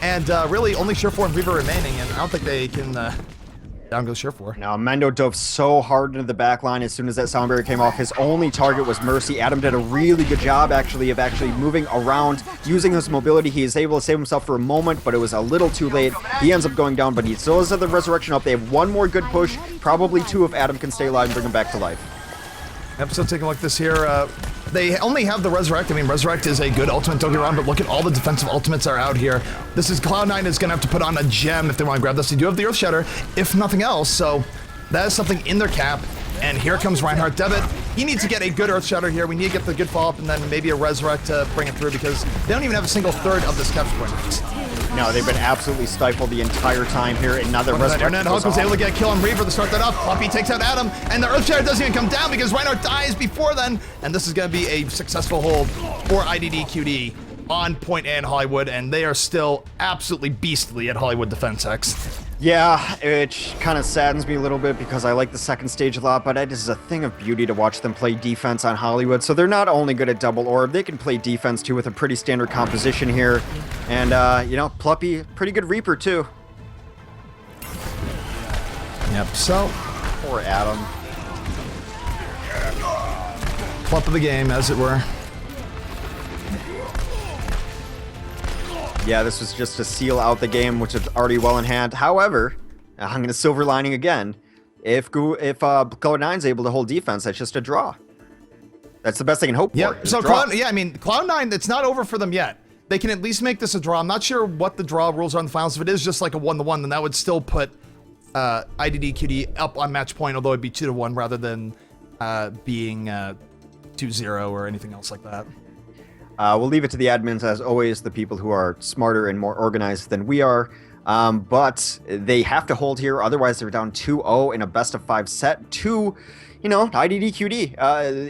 And really, only Shore4 and Reaver remaining, and I don't think they can down go Shore4. Now, Mendo dove so hard into the back line as soon as that sound barrier came off. His only target was Mercy. Adam did a really good job, actually, of moving around, using his mobility. He is able to save himself for a moment, but it was a little too late. He ends up going down, but he still has the Resurrection up. They have 1 more good push, probably 2 if Adam can stay alive and bring him back to life. Yep, so taking a look at this here. They only have the Resurrect. I mean, Resurrect is a good ultimate, don't get me wrong, but look at all the defensive ultimates are out here. This is Cloud9 is going to have to put on a gem if they want to grab this. They do have the Earth Shatter, if nothing else, so that is something in their cap. And here comes Reinhardt Debit. He needs to get a good Earth Shatter here. We need to get the good follow-up and then maybe a Resurrect to bring it through because they don't even have a single third of this capture point. No, they've been absolutely stifled the entire time here, and now the Resurrect Internet Hulk was able to get a kill on Reaver to start that off. Pluppy takes out Adam, and the Earth Shatter doesn't even come down because Reinhardt dies before then, and this is going to be a successful hold for IDDQD on Point A in Hollywood, and they are still absolutely beastly at Hollywood Defense X. Yeah, it kind of saddens me a little bit because I like the second stage a lot, but it is a thing of beauty to watch them play defense on Hollywood. So they're not only good at double orb, they can play defense too with a pretty standard composition here. And, you know, Pluppy, pretty good Reaper too. Yep, so. Poor Adam. Plup of the game, as it were. Yeah, this was just to seal out the game, which is already well in hand. However, I'm going to silver lining again. If Cloud9's able to hold defense, that's just a draw. That's the best they can hope for. Yeah, so I mean, Cloud9, it's not over for them yet. They can at least make this a draw. I'm not sure what the draw rules are in the finals. If it is just like a 1-1, then that would still put IDDQD up on match point, although it'd be 2-1 rather than being 2-0 or anything else like that. We'll leave it to the admins, as always, the people who are smarter and more organized than we are. But they have to hold here, otherwise they're down 2-0 in a best-of-5 set to, you know, IDDQD.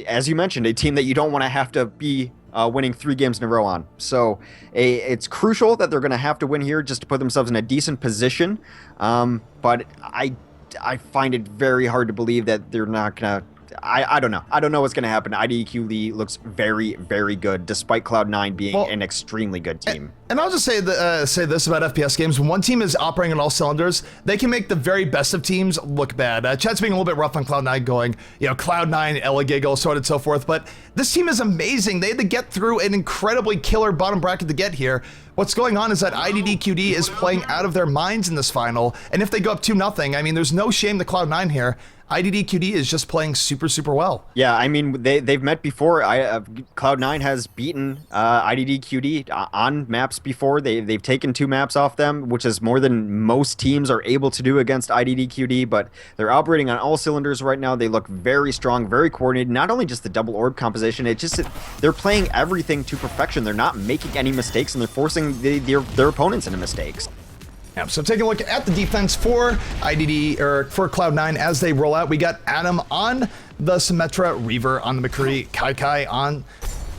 As you mentioned, a team that you don't want to have to be winning 3 games in a row on. So it's crucial that they're going to have to win here just to put themselves in a decent position. But I find it very hard to believe that they're not going to... I don't know. I don't know what's going to happen. IDDQD looks very, very good, despite Cloud9 being an extremely good team. And I'll just say this about FPS games. When one team is operating on all cylinders, they can make the very best of teams look bad. Chat's being a little bit rough on Cloud9 going, you know, Cloud9, Ella Giggle, so on and so forth. But this team is amazing. They had to get through an incredibly killer bottom bracket to get here. What's going on is that IDDQD is playing out of their minds in this final. And if they go up 2-0, I mean, there's no shame to Cloud9 here. IDDQD is just playing super, super well. Yeah, I mean, they've met before. Cloud9 has beaten IDDQD on maps before. They've taken 2 maps off them, which is more than most teams are able to do against IDDQD, but they're operating on all cylinders right now. They look very strong, very coordinated. Not only just the double orb composition, it's just they're playing everything to perfection. They're not making any mistakes, and they're forcing their opponents into mistakes. Yeah, so taking a look at the defense for for Cloud9 as they roll out. We got Adam on the Symmetra, Reaver on the McCree, Kai on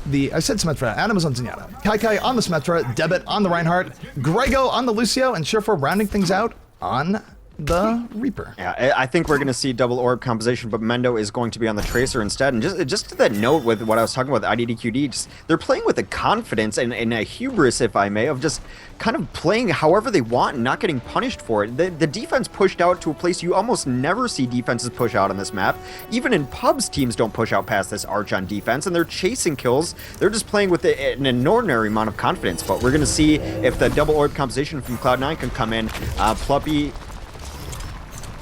I said Symmetra. Adam is on Zenyatta. Kai on the Symmetra. Debit on the Reinhardt. Grego on the Lucio. And Surefour rounding things out on the Reaper. Yeah, I think we're going to see double orb composition, but Mendo is going to be on the Tracer instead. And just to that note with what I was talking about, IDDQD, they're playing with a confidence and a hubris, if I may, of just kind of playing however they want and not getting punished for it. The defense pushed out to a place you almost never see defenses push out on this map. Even in pubs, teams don't push out past this arch on defense, and they're chasing kills. They're just playing with an extraordinary amount of confidence, but we're going to see if the double orb composition from Cloud9 can come in. Pluppy...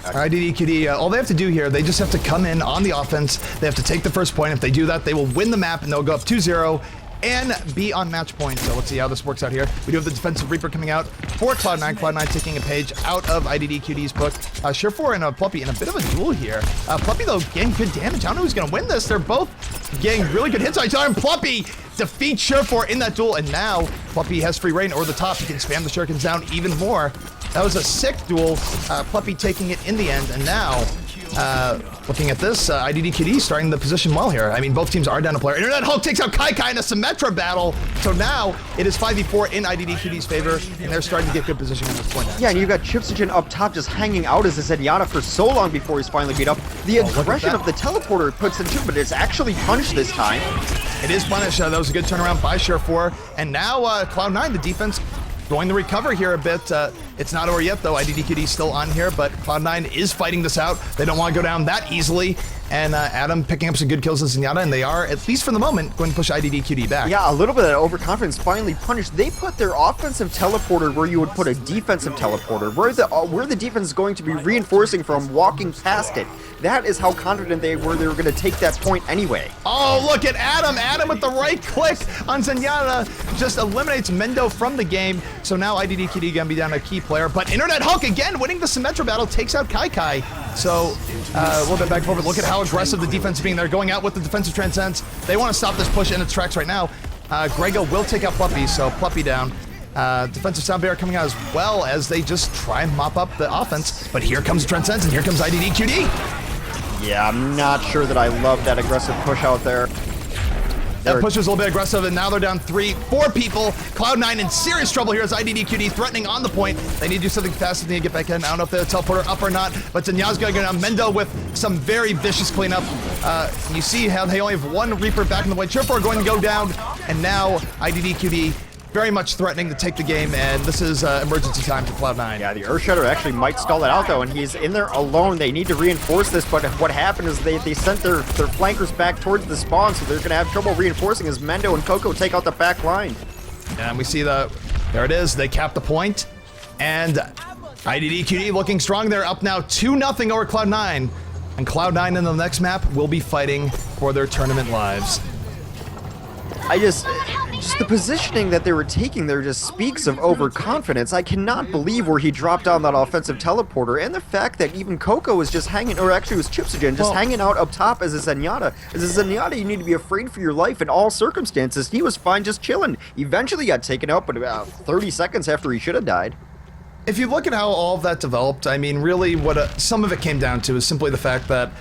IDDQD, all they have to do here, they just have to come in on the offense. They have to take the first point. If they do that, they will win the map, and they'll go up 2-0 and be on match point. So let's see how this works out here. We do have the defensive Reaper coming out for Cloud9. Cloud9 taking a page out of IDDQD's book. Surefour and Pluppy in a bit of a duel here. Pluppy, though, getting good damage. I don't know who's going to win this. They're both getting really good hits on each other. And Pluppy defeats Surefour in that duel, and now Pluppy has free reign over the top. He can spam the shurikens down even more. That was a sick duel. Pluppy taking it in the end, and now looking at this, IDDQD starting the position well here. I mean, both teams are down a player. Internet Hulk takes out Kai in a Symmetra battle. So now it is 5v4 in IDDQD's favor, and they're starting to get good position at this point. Yeah, and you've got Chipsogen up top just hanging out as a Zenyatta for so long before he's finally beat up. The aggression of the teleporter puts him too, but it's actually punished this time. It is punished. That was a good turnaround by Surefour. And now Cloud9, the defense, going to recover here a bit. It's not over yet, though. IDDQD is still on here, but Cloud9 is fighting this out. They don't want to go down that easily. And Adam picking up some good kills in Zenyatta, and they are, at least for the moment, going to push IDDQD back. Yeah, a little bit of that overconfidence finally punished. They put their offensive teleporter where you would put a defensive teleporter, where the defense is going to be reinforcing from walking past it. That is how confident they were going to take that point anyway. Oh, look at Adam. Adam with the right click on Zenyatta just eliminates Mendo from the game. So now IDDQD going to be down a key player. But Internet Hulk again winning the Symmetra battle takes out Kai. So a little bit back and forth. Look at how aggressive the defense is being. They're going out with the defensive transcends. They want to stop this push in its tracks right now. Grego will take out Pluppy, so Pluppy down. Defensive Sound Barrier coming out as well as they just try and mop up the offense. But here comes Transcends and here comes IDDQD. Yeah, I'm not sure that I love that aggressive push out there. That push was a little bit aggressive, and now they're down 4 people. Cloud9 in serious trouble here as IDDQD threatening on the point. They need to do something fast if they need to get back in. I don't know if they'll teleporter up or not, but Zenyatta's going to go down. Mendo with some very vicious cleanup. You see how they only have 1 Reaper back in the way. Surefour going to go down, and now IDDQD very much threatening to take the game, and this is emergency time for Cloud9. Yeah, the Earthshatter actually might stall it out, though, and he's in there alone. They need to reinforce this, but what happened is they sent their flankers back towards the spawn, so they're going to have trouble reinforcing as Mendo and Coco take out the back line. And we see there it is. They cap the point, and IDDQD looking strong. They're up now 2-0 over Cloud9, and Cloud9 in the next map will be fighting for their tournament lives. Just the positioning that they were taking there just speaks of overconfidence. I cannot believe where he dropped down that offensive teleporter, and the fact that even Coco was just hanging, or actually it was Chipsogen, just hanging out up top as a Zenyatta. As a Zenyatta, you need to be afraid for your life in all circumstances. He was fine just chilling. Eventually got taken out, but about 30 seconds after he should have died. If you look at how all of that developed, I mean, really what some of it came down to is simply the fact that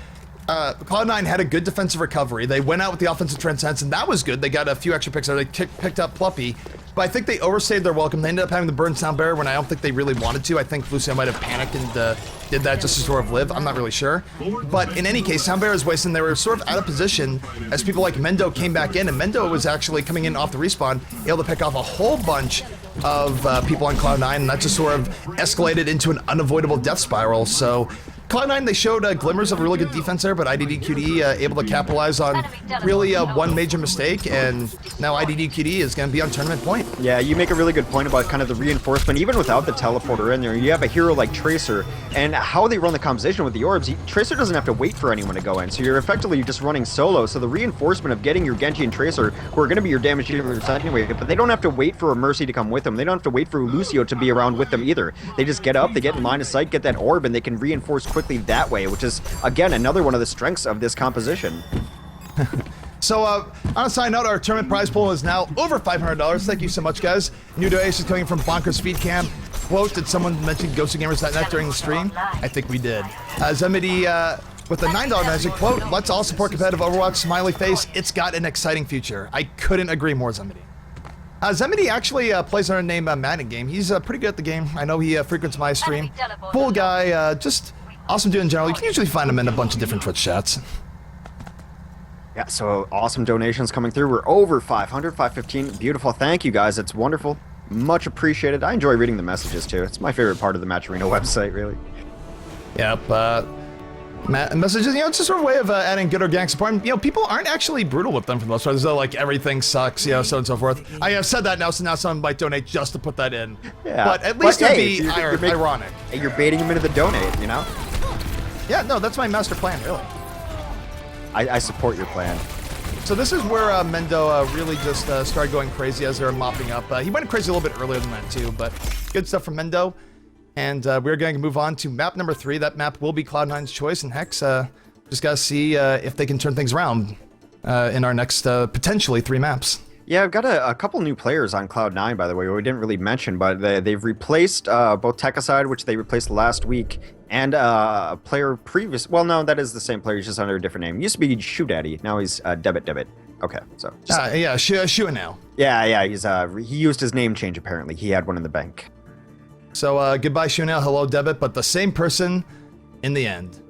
Cloud9 had a good defensive recovery. They went out with the offensive transcends, and that was good. They got a few extra picks there. They picked up Pluppy, but I think they overstayed their welcome. They ended up having the burn sound barrier when I don't think they really wanted to. I think Lucio might have panicked and did that just to sort of live. I'm not really sure. But in any case, sound barrier was wasted, and they were sort of out of position as people like Mendo came back in, and Mendo was actually coming in off the respawn, able to pick off a whole bunch of people on Cloud9, and that just sort of escalated into an unavoidable death spiral. So Cloud9, they showed glimmers of a really good defense there, but IDDQD able to capitalize on really one major mistake, and now IDDQD is going to be on tournament point. Yeah, you make a really good point about kind of the reinforcement. Even without the teleporter in there, you have a hero like Tracer, and how they run the composition with the orbs, Tracer doesn't have to wait for anyone to go in, so you're effectively just running solo, so the reinforcement of getting your Genji and Tracer, who are going to be your damage dealers anyway, but they don't have to wait for a Mercy to come with them. They don't have to wait for Lucio to be around with them either. They just get up, they get in line of sight, get that orb, and they can reinforce quickly that way, which is, again, another one of the strengths of this composition. So, on a side note, our tournament prize pool is now over $500. Thank you so much, guys. New donations coming from Bonkers Feedcam. Quote, did someone mention GosuGamers.net during the stream? I think we did. Zemity with a $9 magic quote, let's all support competitive Overwatch, smiley face. It's got an exciting future. I couldn't agree more, Zemity. Zemity actually plays under the name Madden Game. He's pretty good at the game. I know he frequents my stream. Cool guy, just awesome dude in general. You can usually find him in a bunch of different Twitch chats. Yeah, so awesome donations coming through. We're over 500, 515. Beautiful. Thank you, guys. It's wonderful. Much appreciated. I enjoy reading the messages, too. It's my favorite part of the Matcherino website, really. Yep, messages, you know, it's just sort of a way of adding good organic support. And, you know, people aren't actually brutal with them for the most part. As though, like, everything sucks, you know, so on and so forth. I have said that now, so now someone might donate just to put that in. Yeah. But at least it'd be you're ironic. You're baiting him into the donate, you know? Yeah, no, that's my master plan, really. I support your plan. So this is where Mendo really just started going crazy as they were mopping up. He went crazy a little bit earlier than that, too, but good stuff from Mendo. And we're going to move on to map number 3. That map will be Cloud9's choice, and Hex just got to see if they can turn things around in our next potentially 3 maps. Yeah, I've got a couple new players on Cloud9, by the way, we didn't really mention, but they've replaced both Tekaside, which they replaced last week, and a player previous. Well, no, that is the same player, he's just under a different name. Used to be Shoe Daddy, now he's Debit. Okay, so. Yeah, Shua now. Yeah, he used his name change, apparently. He had one in the bank. So goodbye, Shunel. Hello, Debit, but the same person in the end.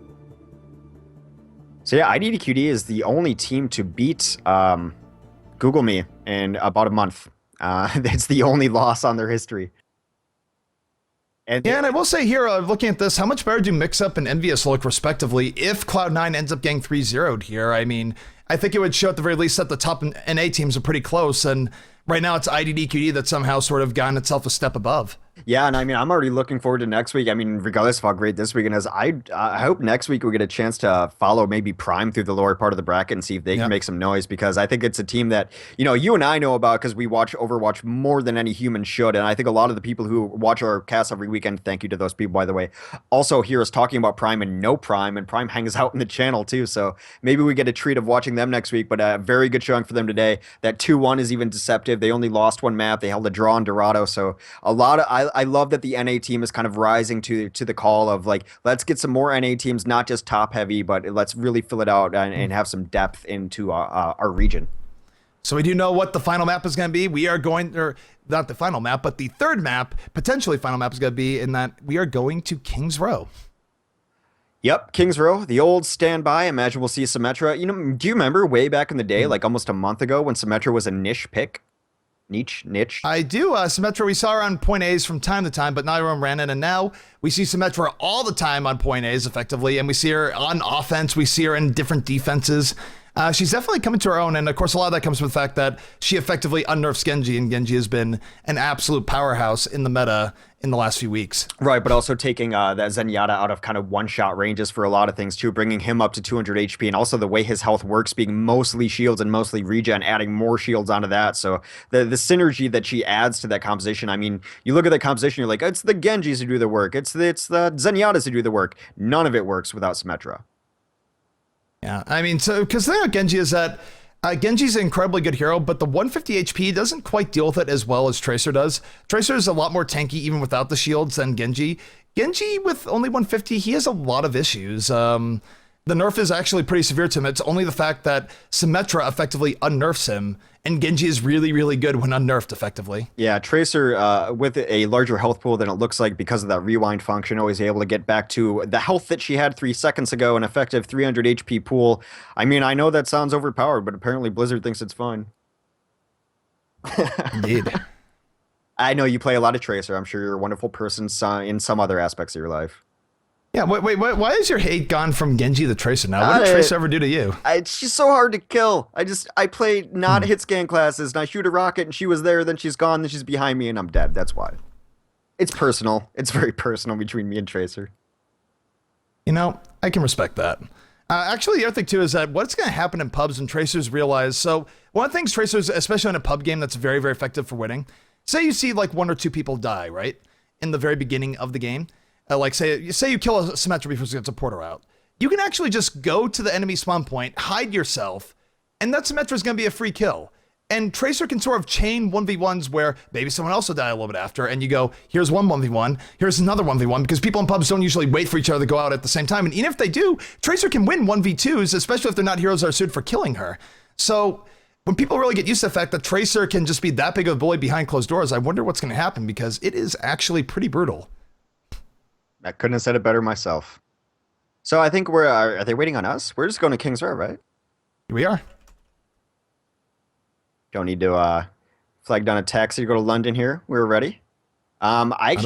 So yeah, IDDQD is the only team to beat Google Me in about a month. It's the only loss on their history. And I will say here, looking at this, how much better do Mix-Up and Envious look respectively if Cloud9 ends up getting 3-0'd here? I mean, I think it would show at the very least that the top NA teams are pretty close, and right now it's IDDQD that's somehow sort of gotten itself a step above. Yeah, and I mean, I'm already looking forward to next week. I mean, regardless of how great this weekend is, I hope next week we get a chance to follow maybe Prime through the lower part of the bracket and see if they can make some noise, because I think it's a team that, you know, you and I know about because we watch Overwatch more than any human should, and I think a lot of the people who watch our cast every weekend, thank you to those people, by the way, also hear us talking about Prime and know Prime, and Prime hangs out in the channel too, so maybe we get a treat of watching them next week, but a very good showing for them today. That 2-1 is even deceptive. They only lost 1 map. They held a draw in Dorado, so a lot of, I love that the NA team is kind of rising to the call of, like, let's get some more NA teams, not just top heavy, but let's really fill it out and have some depth into our region. So we do know what the final map is going to be. We are going, or not the final map, but the third map, potentially final map, is going to be in that we are going to Kings Row. Yep, Kings Row, the old standby. Imagine we'll see Symmetra. You know, do you remember way back in the day, like almost a month ago, when Symmetra was a niche pick? Niche. I do. Symmetra, we saw her on point A's from time to time, but not everyone ran it. And now we see Symmetra all the time on point A's effectively. And we see her on offense. We see her in different defenses. She's definitely coming to her own. And of course, a lot of that comes from the fact that she effectively unnerfs Genji. And Genji has been an absolute powerhouse in the meta in the last few weeks. Right, but also taking that Zenyatta out of kind of one-shot ranges for a lot of things too, bringing him up to 200 HP, and also the way his health works being mostly shields and mostly regen, adding more shields onto that. So the synergy that she adds to that composition, I mean, you look at the composition, you're like, it's the Genjis who do the work, it's the Zenyatas who do the work. None of it works without Symmetra. Yeah, I mean, so because the thing about Genji is that Genji's an incredibly good hero, but the 150 HP doesn't quite deal with it as well as Tracer does. Tracer is a lot more tanky even without the shields than Genji. Genji, with only 150, he has a lot of issues. The nerf is actually pretty severe to him. It's only the fact that Symmetra effectively unnerfs him, and Genji is really, really good when unnerfed effectively. Yeah, Tracer, with a larger health pool than it looks like because of that rewind function, always able to get back to the health that she had 3 seconds ago, an effective 300 HP pool. I mean, I know that sounds overpowered, but apparently Blizzard thinks it's fun. Indeed. I know you play a lot of Tracer. I'm sure you're a wonderful person in some other aspects of your life. Yeah, wait, why is your hate gone from Genji to Tracer now? What did Tracer ever do to you? She's so hard to kill. I play not hit scan classes, and I shoot a rocket, and she was there, then she's gone, then she's behind me, and I'm dead. That's why. It's personal. It's very personal between me and Tracer. You know, I can respect that. Actually, the other thing, too, is that what's going to happen in pubs when Tracers realize... So, one of the things Tracers, especially in a pub game that's very, very effective for winning, say you see, like, 1 or 2 people die, right? In the very beginning of the game. Like, say you kill a Symmetra before she gets a portal out. You can actually just go to the enemy spawn point, hide yourself, and that Symmetra is going to be a free kill. And Tracer can sort of chain 1v1s where maybe someone else will die a little bit after, and you go, here's one 1v1, here's another 1v1, because people in pubs don't usually wait for each other to go out at the same time. And even if they do, Tracer can win 1v2s, especially if they're not heroes that are suited for killing her. So when people really get used to the fact that Tracer can just be that big of a bully behind closed doors, I wonder what's going to happen, because it is actually pretty brutal. I couldn't have said it better myself. So I think are they waiting on us? We're just going to King's Row, right? Here we are. Don't need to flag down a taxi to go to London here. We're ready. I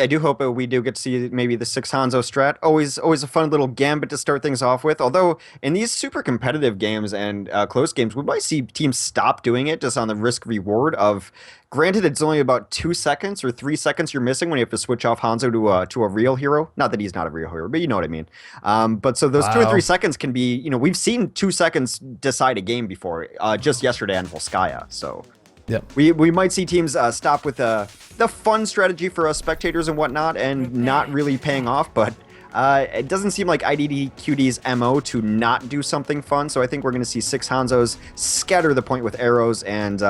do hope we do get to see maybe the 6 Hanzo strat. Always a fun little gambit to start things off with. Although in these super competitive games and close games, we might see teams stop doing it just on the risk reward of. Granted, it's only about 2 seconds or 3 seconds you're missing when you have to switch off Hanzo to a real hero. Not that he's not a real hero, but you know what I mean. But so those 2 or 3 seconds can be, we've seen 2 seconds decide a game before, just yesterday on Volskaya. So yep. we might see teams stop with the fun strategy for us spectators and whatnot and not really paying off, but it doesn't seem like IDDQD's MO to not do something fun, so I think we're going to see 6 Hanzos scatter the point with arrows, and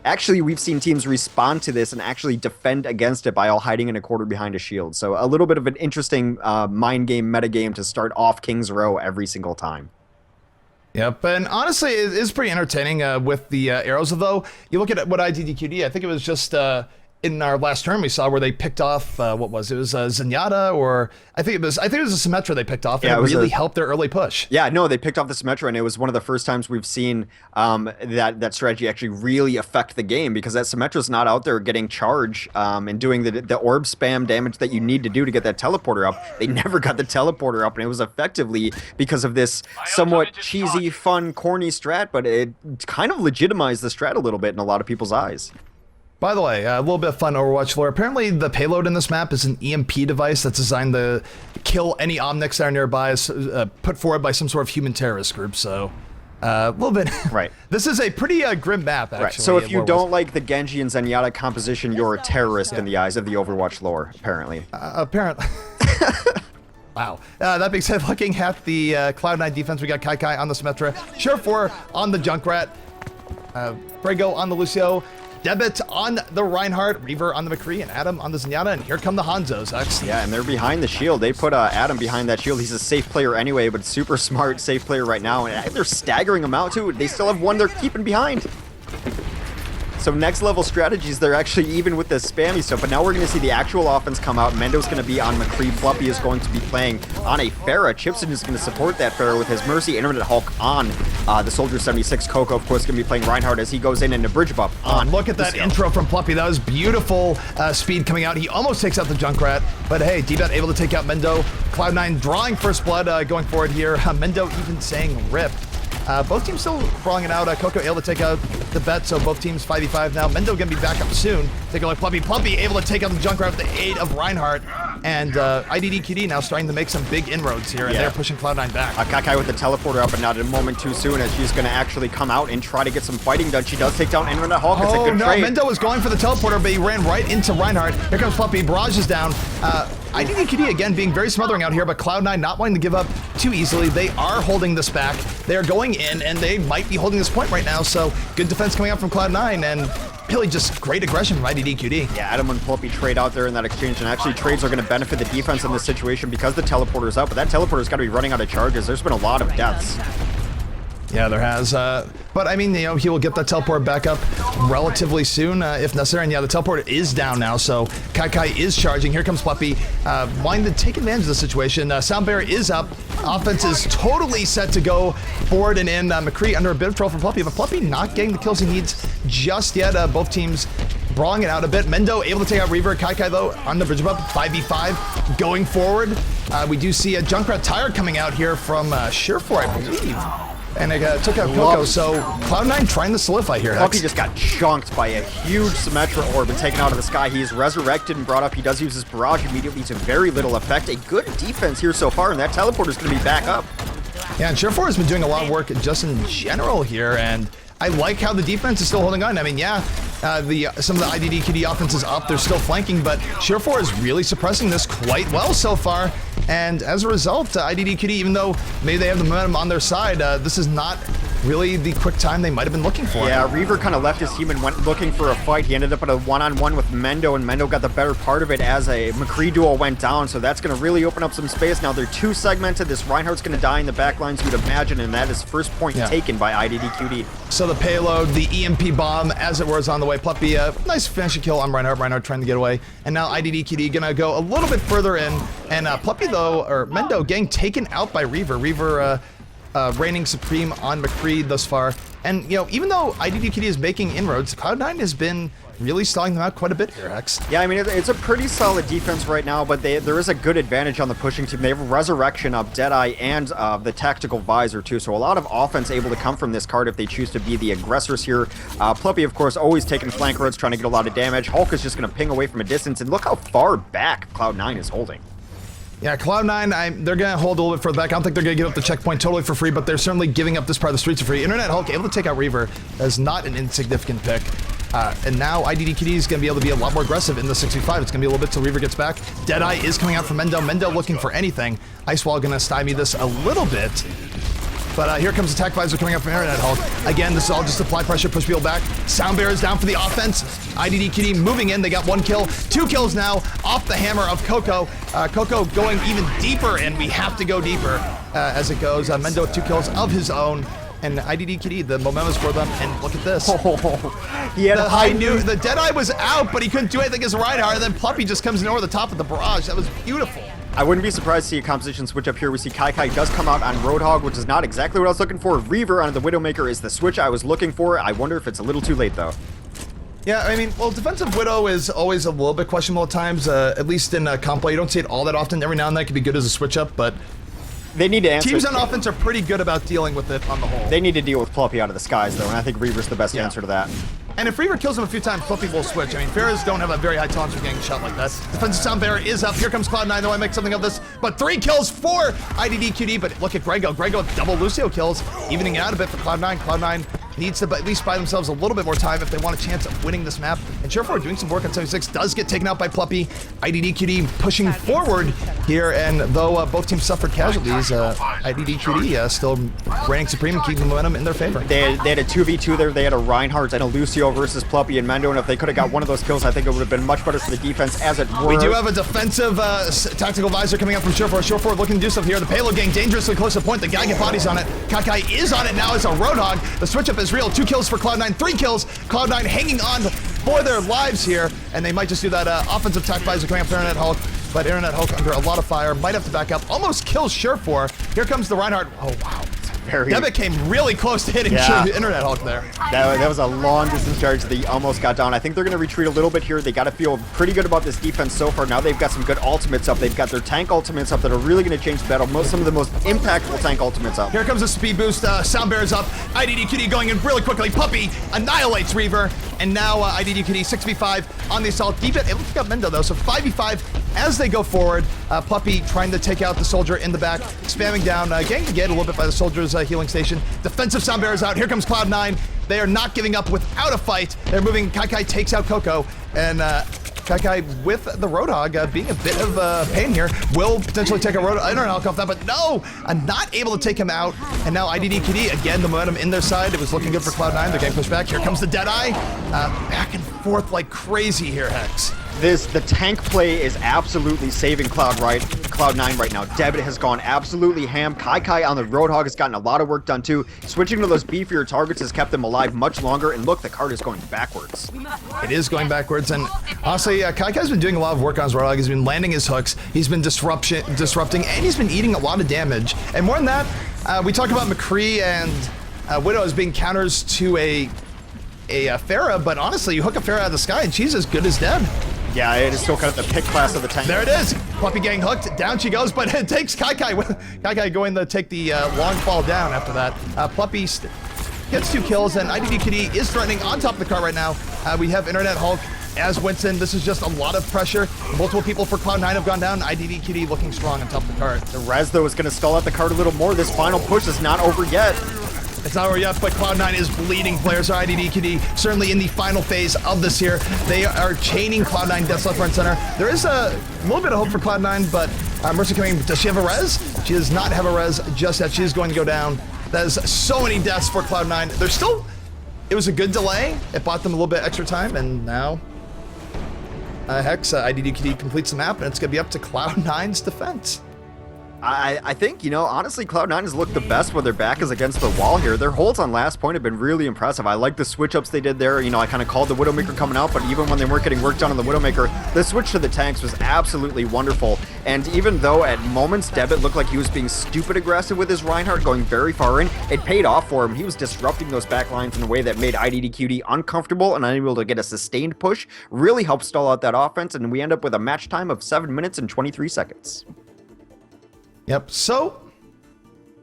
actually we've seen teams respond to this and actually defend against it by all hiding in a corner behind a shield. So a little bit of an interesting mind game, meta game to start off King's Row every single time. Yep, and honestly, it is pretty entertaining with the arrows, although you look at what IDDQD, I think it was just in our last turn we saw where they picked off, what was it? It was Zenyatta, or I think it was a Symmetra they picked off, and it really helped their early push. Yeah, no, they picked off the Symmetra, and it was one of the first times we've seen that strategy actually really affect the game, because that Symmetra's not out there getting charge and doing the orb spam damage that you need to do to get that teleporter up. They never got the teleporter up, and it was effectively because of this somewhat cheesy, fun, corny strat, but it kind of legitimized the strat a little bit in a lot of people's eyes. By the way, a little bit of fun Overwatch lore. Apparently, the payload in this map is an EMP device that's designed to kill any Omnics that are nearby, put forward by some sort of human terrorist group. So, a little bit. Right. This is a pretty grim map, actually. Right. So, if you don't like the Genji and Zenyatta composition, you're a terrorist in the eyes of the Overwatch lore, apparently. Apparently. Wow. That being said, looking at the Cloud9 defense, we got Kai on the Symmetra, Sure4 on the Junkrat, Frego on the Lucio, Debit on the Reinhardt, Reaver on the McCree, and Adam on the Zenyatta, and here come the Hanzos. Yeah, and they're behind the shield. They put Adam behind that shield. He's a safe player anyway, but super smart safe player right now, and they're staggering him out too. They still have one they're keeping behind. So next level strategies, they're actually even with the spammy stuff, but now we're going to see the actual offense come out. Mendo's going to be on McCree. Fluffy is going to be playing on a Pharah. Chipson is going to support that Pharah with his Mercy. Internet Hulk on the Soldier 76. Coco, of course, going to be playing Reinhardt as he goes in into Bridge Buff on. Look at that intro from Fluffy. That was beautiful speed coming out. He almost takes out the Junkrat, but hey, D-Bet able to take out Mendo. Cloud9 drawing first blood going forward here. Mendo even saying rip. Both teams still brawling it out. Coco able to take out the bet, so both teams 5v5 now. Mendo gonna be back up soon. Take a look, Plumpy. Plumpy able to take out the Junkrat with the aid of Reinhardt. And IDDQD now starting to make some big inroads here, and they're pushing Cloud9 back. Kakai with the teleporter up, but not a moment too soon, as she's gonna actually come out and try to get some fighting done. She does take down Internet Hulk. It's a good trade. Mendo was going for the teleporter, but he ran right into Reinhardt. Here comes Plumpy. Barrage is down. IDDQD again being very smothering out here, but Cloud9 not wanting to give up too easily. They are holding this back. They're going in, and they might be holding this point right now, so good defense coming out from Cloud9, and really just great aggression from IDDQD. Yeah, Adam and Puppy trade out there in that exchange, and actually trades are going to benefit the defense in this situation because the teleporter's out, but that teleporter's got to be running out of charges. There's been a lot of deaths. Yeah, there has. But I mean, he will get that teleport back up relatively soon if necessary. And yeah, the teleport is down now, so Kai is charging. Here comes Fluffy, wanting to take advantage of the situation. Soundbearer is up. Offense is totally set to go forward and in. McCree under a bit of trouble from Fluffy, but Fluffy not getting the kills he needs just yet. Both teams brawling it out a bit. Mendo able to take out Reaver. Kai though on the bridge up 5v5 going forward. We do see a Junkrat tire coming out here from Sure4, I believe. And it took out Coco, so Cloud9 trying to solidify here. Lucky just got chunked by a huge Symmetra orb and taken out of the sky. He is resurrected and brought up. He does use his barrage immediately to very little effect. A good defense here so far, and that teleporter is going to be back up. Yeah, and Sure4 has been doing a lot of work just in general here, and I like how the defense is still holding on. I mean, yeah, some of the IDDQD offense is up. They're still flanking, but Sure4 is really suppressing this quite well so far. And as a result, IDDQD, even though maybe they have the momentum on their side, this is not really the quick time they might have been looking for. Yeah, Reaver kind of left his team and went looking for a fight. He ended up at a one-on-one with Mendo, and Mendo got the better part of it as a McCree duo went down, so that's going to really open up some space. Now they're too segmented. This Reinhardt's going to die in the back lines, you'd imagine, and that is first point taken by IDDQD. So the payload, the EMP bomb, as it was on the way. Pluppy, nice finishing kill on Reinhardt. Reinhardt trying to get away. And now IDDQD going to go a little bit further in, and Pluppy, though, or Mendo, getting taken out by Reaver. Reaver, reigning supreme on McCree thus far. And, you know, even though IDDQD is making inroads, Cloud9 has been really stalling them out quite a bit here, Hex. Yeah, I mean, it's a pretty solid defense right now, but there is a good advantage on the pushing team. They have Resurrection of Deadeye and the Tactical Visor, too, so a lot of offense able to come from this card if they choose to be the aggressors here. Pluppy, of course, always taking flank roads, trying to get a lot of damage. Hulk is just going to ping away from a distance, and look how far back Cloud9 is holding. Yeah, Cloud9, they're going to hold a little bit further back. I don't think they're going to give up the checkpoint totally for free, but they're certainly giving up this part of the streets for free. Internet Hulk able to take out Reaver is not an insignificant pick. And now IDDQD is going to be able to be a lot more aggressive in the 6v5. It's going to be a little bit till Reaver gets back. Deadeye is coming out from Mendo. Mendo looking for anything. Icewall going to stymie this a little bit. But here comes Attack Visor coming up from Internet Hulk. Again, this is all just apply pressure, push people back. Sound Bearer is down for the offense. IDDQD moving in. They got 1 kill. 2 kills now off the hammer of Coco. Coco going even deeper, and we have to go deeper as it goes. Mendo with 2 kills of his own. And IDDQD, the momentum is for them, and look at this. He had a high knew the Deadeye was out, but he couldn't do anything as Reinhardt, and then Pluppy just comes in over the top of the barrage. That was beautiful. I wouldn't be surprised to see a composition switch up here. We see Kai does come out on Roadhog, which is not exactly what I was looking for. Reaver on the Widowmaker is the switch I was looking for. I wonder if it's a little too late, though. Yeah, I mean, well, defensive Widow is always a little bit questionable at times, at least in comp play. You don't see it all that often. Every now and then it can be good as a switch up, but they need to answer. Teams on offense are pretty good about dealing with it on the whole. They need to deal with Pluppy out of the skies, though, and I think Reaver's the best answer to that. And if Reaver kills him a few times, Pluppy will switch. I mean, Pharaohs don't have a very high tolerance for getting shot like that. Defensive Sound Bearer is up. Here comes Cloud9. They want to make something of this. But 3 kills for IDDQD. But look at Grego. Grego with double Lucio kills, evening it out a bit for Cloud9. Cloud9 needs to at least buy themselves a little bit more time if they want a chance of winning this map. And Surefour doing some work on 76 does get taken out by Pluppy. IDDQD pushing forward here, and though both teams suffered casualties, IDDQD still reigning supreme and keeping the momentum in their favor. They had a 2v2 there. They had a Reinhardt and a Lucio versus Pluppy and Mendo, and if they could have got one of those kills, I think it would have been much better for the defense as it were. We do have a defensive Tactical Visor coming up from Surefour. Surefour looking to do stuff here. The payload getting dangerously close to the point. The guy get bodies on it. Kai is on it now as a Roadhog. The switch up is real. 2 kills for Cloud9, 3 kills. Cloud9 hanging on for their lives here, and they might just do that offensive Tac Visor coming up for Internet Hulk, but Internet Hulk under a lot of fire, might have to back up. Almost kills Surefour. Here comes the Reinhardt. Oh, wow. Debit came really close to hitting Internet Hulk there. That was a long distance charge that he almost got down. I think they're going to retreat a little bit here. They got to feel pretty good about this defense so far. Now they've got some good ultimates up. They've got their tank ultimates up that are really going to change the battle. Some of the most impactful tank ultimates up. Here comes a speed boost. Sound Bearer's up. IDDQD going in really quickly. Puppy annihilates Reaver. And now IDDQD 6v5 on the assault. Deep it looks like Mendo though. So 5v5 as they go forward. Puppy trying to take out the soldier in the back. Spamming down. Getting a little bit by the soldier's healing station. Defensive Sound Bearer's out. Here comes Cloud9. They are not giving up without a fight. They're moving. Kai takes out Coco. And Kai with the Roadhog being a bit of pain here. Will potentially take a Internet Hulk off that, but no! Not able to take him out. And now IDDQD, again, the momentum in their side. It was looking good for Cloud9. They're getting pushed back. Here comes the Deadeye. Back and forth like crazy here, Hex. The tank play is absolutely saving Cloud9 right now. Debit has gone absolutely ham. Kai on the Roadhog has gotten a lot of work done too. Switching to those beefier targets has kept them alive much longer. And look, the card is going backwards. It is going backwards. And honestly, Kai's been doing a lot of work on his Roadhog. He's been landing his hooks. He's been disrupting, and he's been eating a lot of damage. And more than that, we talk about McCree and Widow as being counters to a Pharah, but honestly, you hook a Pharah out of the sky and she's as good as dead. Yeah, it is still kind of the pick class of the tank. There it is. Puppy getting hooked. Down she goes, but it takes Kai going to take the long fall down after that. Puppy gets 2 kills, and IDDQD is threatening on top of the car right now. We have Internet Hulk as Winston. This is just a lot of pressure. Multiple people for Cloud9 have gone down. IDDQD looking strong on top of the cart. The res, though, is going to stall out the cart a little more. This final push is not over yet. It's not over yet, but Cloud9 is bleeding players. IDDQD certainly in the final phase of this here. They are chaining Cloud9 deaths left, right, and center. There is a little bit of hope for Cloud9, but Mercy coming. Does she have a res? She does not have a res just yet. She is going to go down. That is so many deaths for Cloud9. They're still, it was a good delay. It bought them a little bit extra time, and now Hex, IDDQD completes the map, and it's going to be up to Cloud9's defense. I think, you know, honestly, Cloud9 has looked the best when their back is against the wall here. Their holds on last point have been really impressive. I like the switch-ups they did there. You know, I kind of called the Widowmaker coming out, but even when they weren't getting work done on the Widowmaker, the switch to the tanks was absolutely wonderful. And even though at moments Debit looked like he was being stupid aggressive with his Reinhardt, going very far in, it paid off for him. He was disrupting those back lines in a way that made IDDQD uncomfortable and unable to get a sustained push. Really helped stall out that offense, and we end up with a match time of 7 minutes and 23 seconds. Yep, so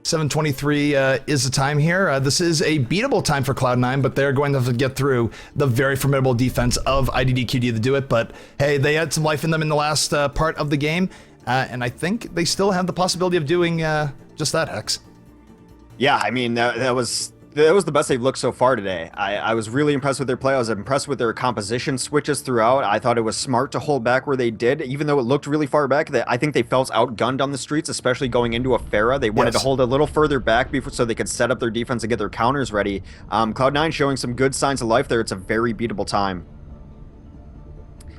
7:23 is the time here. This is a beatable time for Cloud9, but they're going to have to get through the very formidable defense of IDDQD to do it. But hey, they had some life in them in the last part of the game, and I think they still have the possibility of doing just that, Hex. Yeah, I mean, that was the best they've looked so far today. I was really impressed with their play. I was impressed with their composition switches throughout. I thought it was smart to hold back where they did, even though it looked really far back. I think they felt outgunned on the streets, especially going into a Pharah. They wanted to hold a little further back so they could set up their defense and get their counters ready. Cloud9 showing some good signs of life there. It's a very beatable time.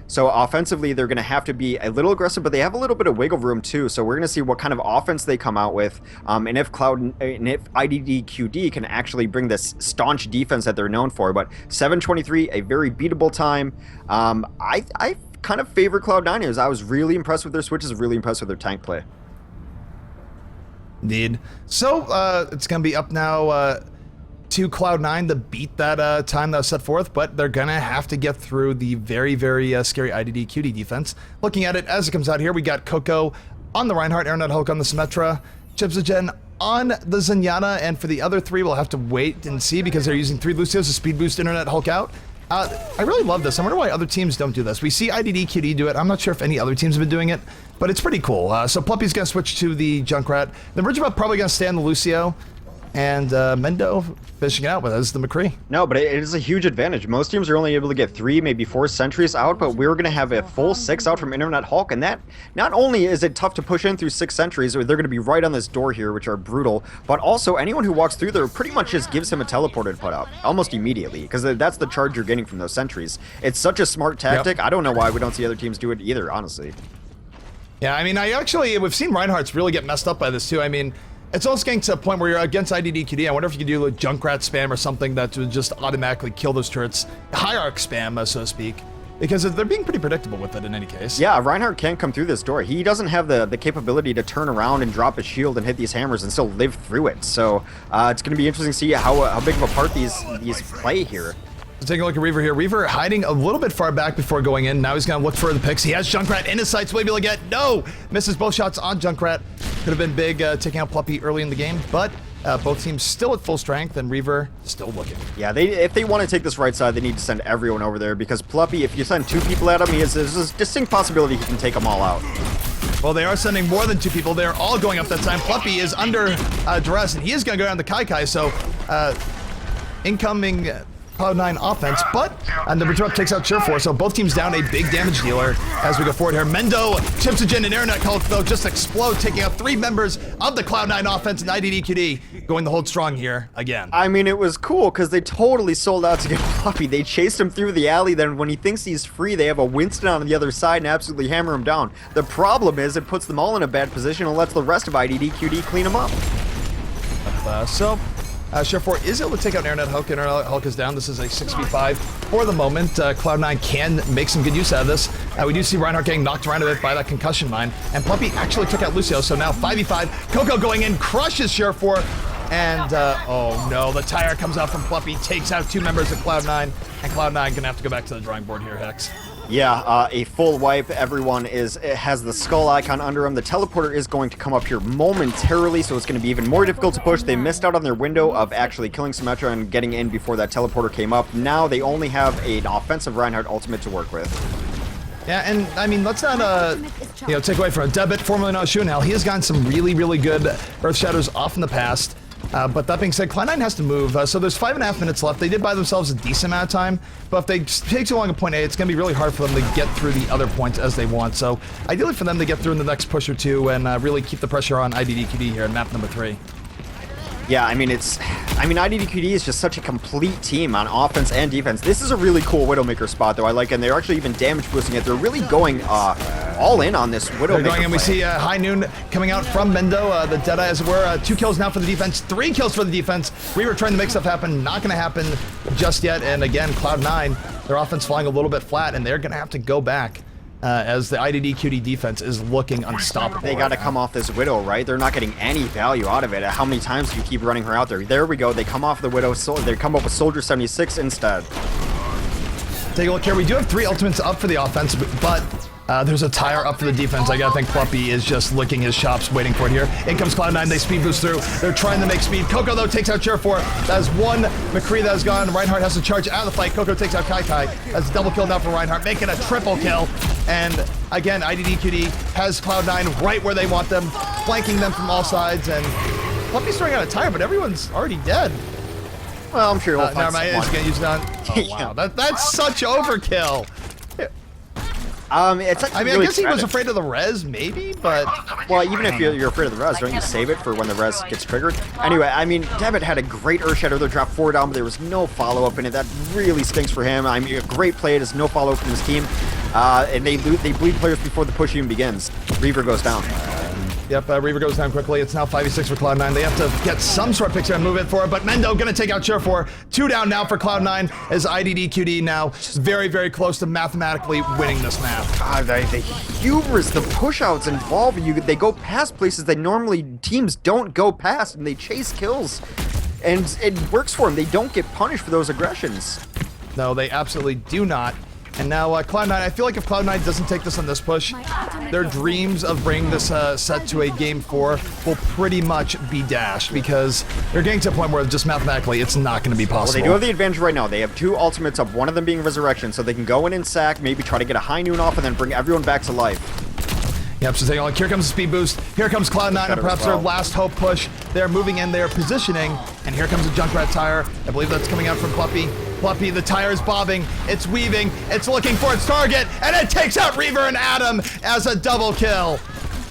So offensively, they're going to have to be a little aggressive, but they have a little bit of wiggle room too. So we're going to see what kind of offense they come out with, and if IDDQD can actually bring this staunch defense that they're known for. But 7:23, a very beatable time. I kind of favor Cloud9ers. I was really impressed with their switches, really impressed with their tank play. Indeed. So it's going to be up now to Cloud9 to beat that time that was set forth, but they're gonna have to get through the very, very scary IDDQD defense. Looking at it as it comes out here, we got Coco on the Reinhardt, Aeronet Hulk on the Symmetra, Chipsogen on the Zenyatta, and for the other three, we'll have to wait and see because they're using 3 Lucios to speed boost Internet Hulk out. I really love this. I wonder why other teams don't do this. We see IDDQD do it. I'm not sure if any other teams have been doing it, but it's pretty cool. So Pluppy's gonna switch to the Junkrat. The Ridgebot probably gonna stay on the Lucio. And Mendo fishing it out with us, the McCree. No, but it is a huge advantage. Most teams are only able to get 3, maybe 4 sentries out, but we're going to have a full 6 out from Internet Hulk, and that, not only is it tough to push in through 6 sentries, they're going to be right on this door here, which are brutal, but also anyone who walks through there pretty much just gives him a teleporter to put out, almost immediately, because that's the charge you're getting from those sentries. It's such a smart tactic. Yep. I don't know why we don't see other teams do it either, honestly. Yeah, I mean, we've seen Reinhardt's really get messed up by this too. I mean, it's almost getting to a point where you're against IDDQD. I wonder if you could do a Junkrat spam or something that would just automatically kill those turrets. Hierarch spam, so to speak. Because they're being pretty predictable with it in any case. Yeah, Reinhardt can't come through this door. He doesn't have the capability to turn around and drop his shield and hit these hammers and still live through it. So it's going to be interesting to see how big of a part these play here. Let's take a look at Reaver here. Reaver hiding a little bit far back before going in. Now he's going to look for the picks. He has Junkrat in his sights. Will he be able to get? No! Misses both shots on Junkrat. Could have been big taking out Pluppy early in the game, but both teams still at full strength, and Reaver still looking. Yeah, if they want to take this right side, they need to send everyone over there, because Pluppy, if you send 2 people at him, there's a distinct possibility he can take them all out. Well, they are sending more than 2 people. They're all going up that time. Pluppy is under duress, and he is going to go down the Kai, so incoming Cloud9 offense, but the return takes out Sureforce, so both teams down a big damage dealer as we go forward here. Mendo, Chipsogen, and Aeronet Hulk, though, just explode, taking out 3 members of the Cloud9 offense, and IDDQD going to hold strong here again. I mean, it was cool because they totally sold out to get Pluppy. They chased him through the alley, then when he thinks he's free, they have a Winston on the other side and absolutely hammer him down. The problem is it puts them all in a bad position and lets the rest of IDDQD clean him up. Sureforce is able to take out Aeronet Hulk, and Aeronet Hulk is down. This is a 6v5 for the moment. Cloud9 can make some good use out of this. We do see Reinhardt getting knocked around a bit by that concussion mine, and Pluppy actually took out Lucio, so now 5v5. Coco going in, crushes Sureforce, and oh no, the tire comes out from Pluppy, takes out 2 members of Cloud9, and Cloud9 gonna have to go back to the drawing board here, Hex. Yeah, a full wipe. Everyone has the skull icon under him. The teleporter is going to come up here momentarily, so it's going to be even more difficult to push. They missed out on their window of actually killing Symmetra and getting in before that teleporter came up. Now they only have an offensive Reinhardt ultimate to work with. Yeah, and I mean, let's not take away from Debit, formerly known as Shunel. He has gotten some really, really good Earth Shadows off in the past. But that being said, Cloud9 has to move, so there's 5.5 minutes left. They did buy themselves a decent amount of time, but if they take too long at point A, it's going to be really hard for them to get through the other points as they want. So ideally for them to get through in the next push or two and really keep the pressure on IDDQD here in map number 3. Yeah, I mean, IDDQD is just such a complete team on offense and defense. This is a really cool Widowmaker spot, though. I like it, and they're actually even damage boosting it. They're really going all in on this Widowmaker. They're going, and we see High Noon coming out from Mendo, the Deadeye as it were. 2 kills now for the defense, 3 kills for the defense. We were trying to make stuff happen, not going to happen just yet. And again, Cloud9, their offense falling a little bit flat, and they're going to have to go back. As the IDDQD defense is looking unstoppable. They got to come off this Widow, right? They're not getting any value out of it. How many times do you keep running her out there? There we go. They come off the Widow. So they come up with Soldier 76 instead. Take a look here. We do have 3 ultimates up for the offense, but there's a tire up for the defense. I gotta think Pluppy is just licking his chops waiting for it here. In comes Cloud9. They speed boost through. They're trying to make speed. Coco, though, takes out Chair 4. That's one McCree that has gone. Reinhardt has to charge out of the fight. Coco takes out Kai Kai. That's a double kill now for Reinhardt, making a triple kill. And again, IDDQD has Cloud9 right where they want them, flanking them from all sides. And Pluppy's throwing out a tire, but everyone's already dead. Well, I'm sure he'll find never mind, it's gonna use that. Oh, wow. That's such overkill. It's I mean, I guess he was afraid of the res, maybe, but... Well, even if you're afraid of the res, don't you save it for when the res gets triggered? Anyway, I mean, Devitt had a great Earth Shatter. They dropped 4 down, but there was no follow-up in it. That really stinks for him. I mean, a great play. There's no follow-up from his team. And they bleed players before the push even begins. Reaver goes down. Yep, Reaver goes down quickly. It's now 5v6 for Cloud9. They have to get some sort of picture and move it for it, but Mendo gonna take out Chair 4. 2 down now for Cloud9 as IDDQD now very, very close to mathematically winning this map. God, the hubris, the push-outs involve you. They go past places that normally teams don't go past, and they chase kills. And it works for them. They don't get punished for those aggressions. No, they absolutely do not. And now Cloud9, I feel like if Cloud9 doesn't take this on this push, their dreams of bringing this set to a Game 4 will pretty much be dashed because they're getting to a point where just mathematically it's not going to be possible. Well, they do have the advantage right now. They have 2 ultimates up, one of them being Resurrection, so they can go in and sack, maybe try to get a High Noon off, and then bring everyone back to life. Yep, so taking a look. Here comes the speed boost. Here comes Cloud9 and perhaps their last hope push. They're moving in, they're positioning, and here comes a Junkrat tire. I believe that's coming out from Pluppy. Pluppy, the tire is bobbing, it's weaving, it's looking for its target, and it takes out Reaver and Adam as a double kill.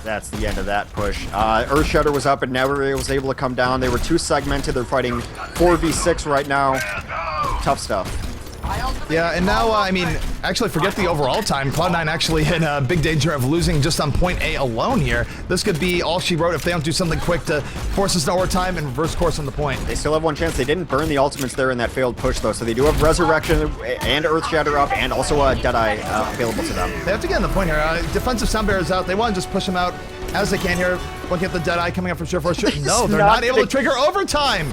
That's the end of that push. Earth Shatter was up, and Never was able to come down. They were too segmented. They're fighting 4v6 right now. Tough stuff. Yeah, and now, I mean, actually forget the overall time. Cloud9 actually in big danger of losing just on point A alone here. This could be all she wrote if they don't do something quick to force us to overtime and reverse course on the point. They still have one chance. They didn't burn the ultimates there in that failed push, though, so they do have Resurrection and Earth Shatter up, and also a Deadeye available to them. They have to get in the point here. Defensive Sound Bearer is out. They want to just push them out as they can here. Look at the Deadeye coming up from Chair 4. No, they're not able to trigger overtime.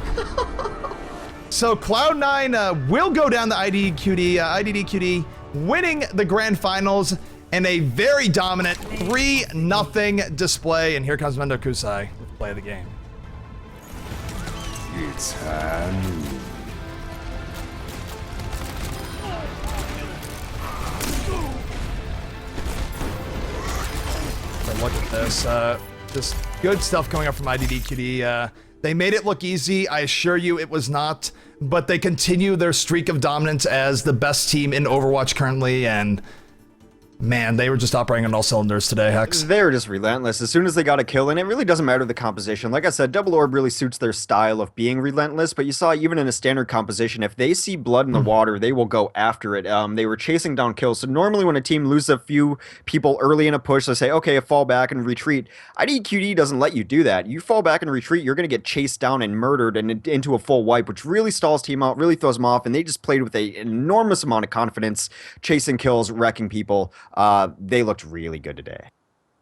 So Cloud9 will go down the IDDQD. IDDQD winning the grand finals in a very dominant 3-0 display. And here comes Mendo Kusai with play of the game. It's Hanu. So look at this. This good stuff coming up from IDDQD. They made it look easy. I assure you it was not. But they continue their streak of dominance as the best team in Overwatch currently, and man, they were just operating on all cylinders today, Hex. They were just relentless as soon as they got a kill, and it really doesn't matter the composition. Like I said, Double Orb really suits their style of being relentless, but you saw even in a standard composition, if they see blood in the water, they will go after it. They were chasing down kills, so normally when a team loses a few people early in a push, they say, okay, fall back and retreat. IDQD doesn't let you do that. You fall back and retreat, you're going to get chased down and murdered and into a full wipe, which really stalls team out, really throws them off, and they just played with an enormous amount of confidence, chasing kills, wrecking people. They looked really good today.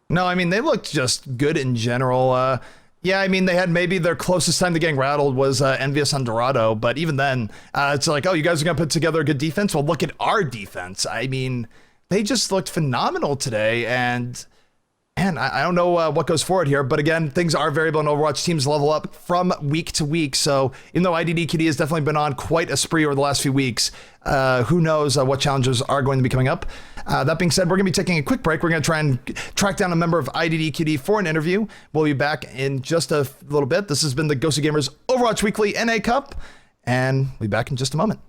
No, I mean, they looked just good in general. Yeah, I mean, they had maybe their closest time to getting rattled was Envious on Dorado, but even then, it's like, oh, you guys are going to put together a good defense? Well, look at our defense. I mean, they just looked phenomenal today, and I don't know what goes forward here, but again, things are variable in Overwatch. Teams level up from week to week, so even though IDDQD has definitely been on quite a spree over the last few weeks, who knows what challenges are going to be coming up. That being said, we're going to be taking a quick break. We're going to try and track down a member of IDDQD for an interview. We'll be back in just a little bit. This has been the GosuGamers Overwatch Weekly NA Cup, and we'll be back in just a moment.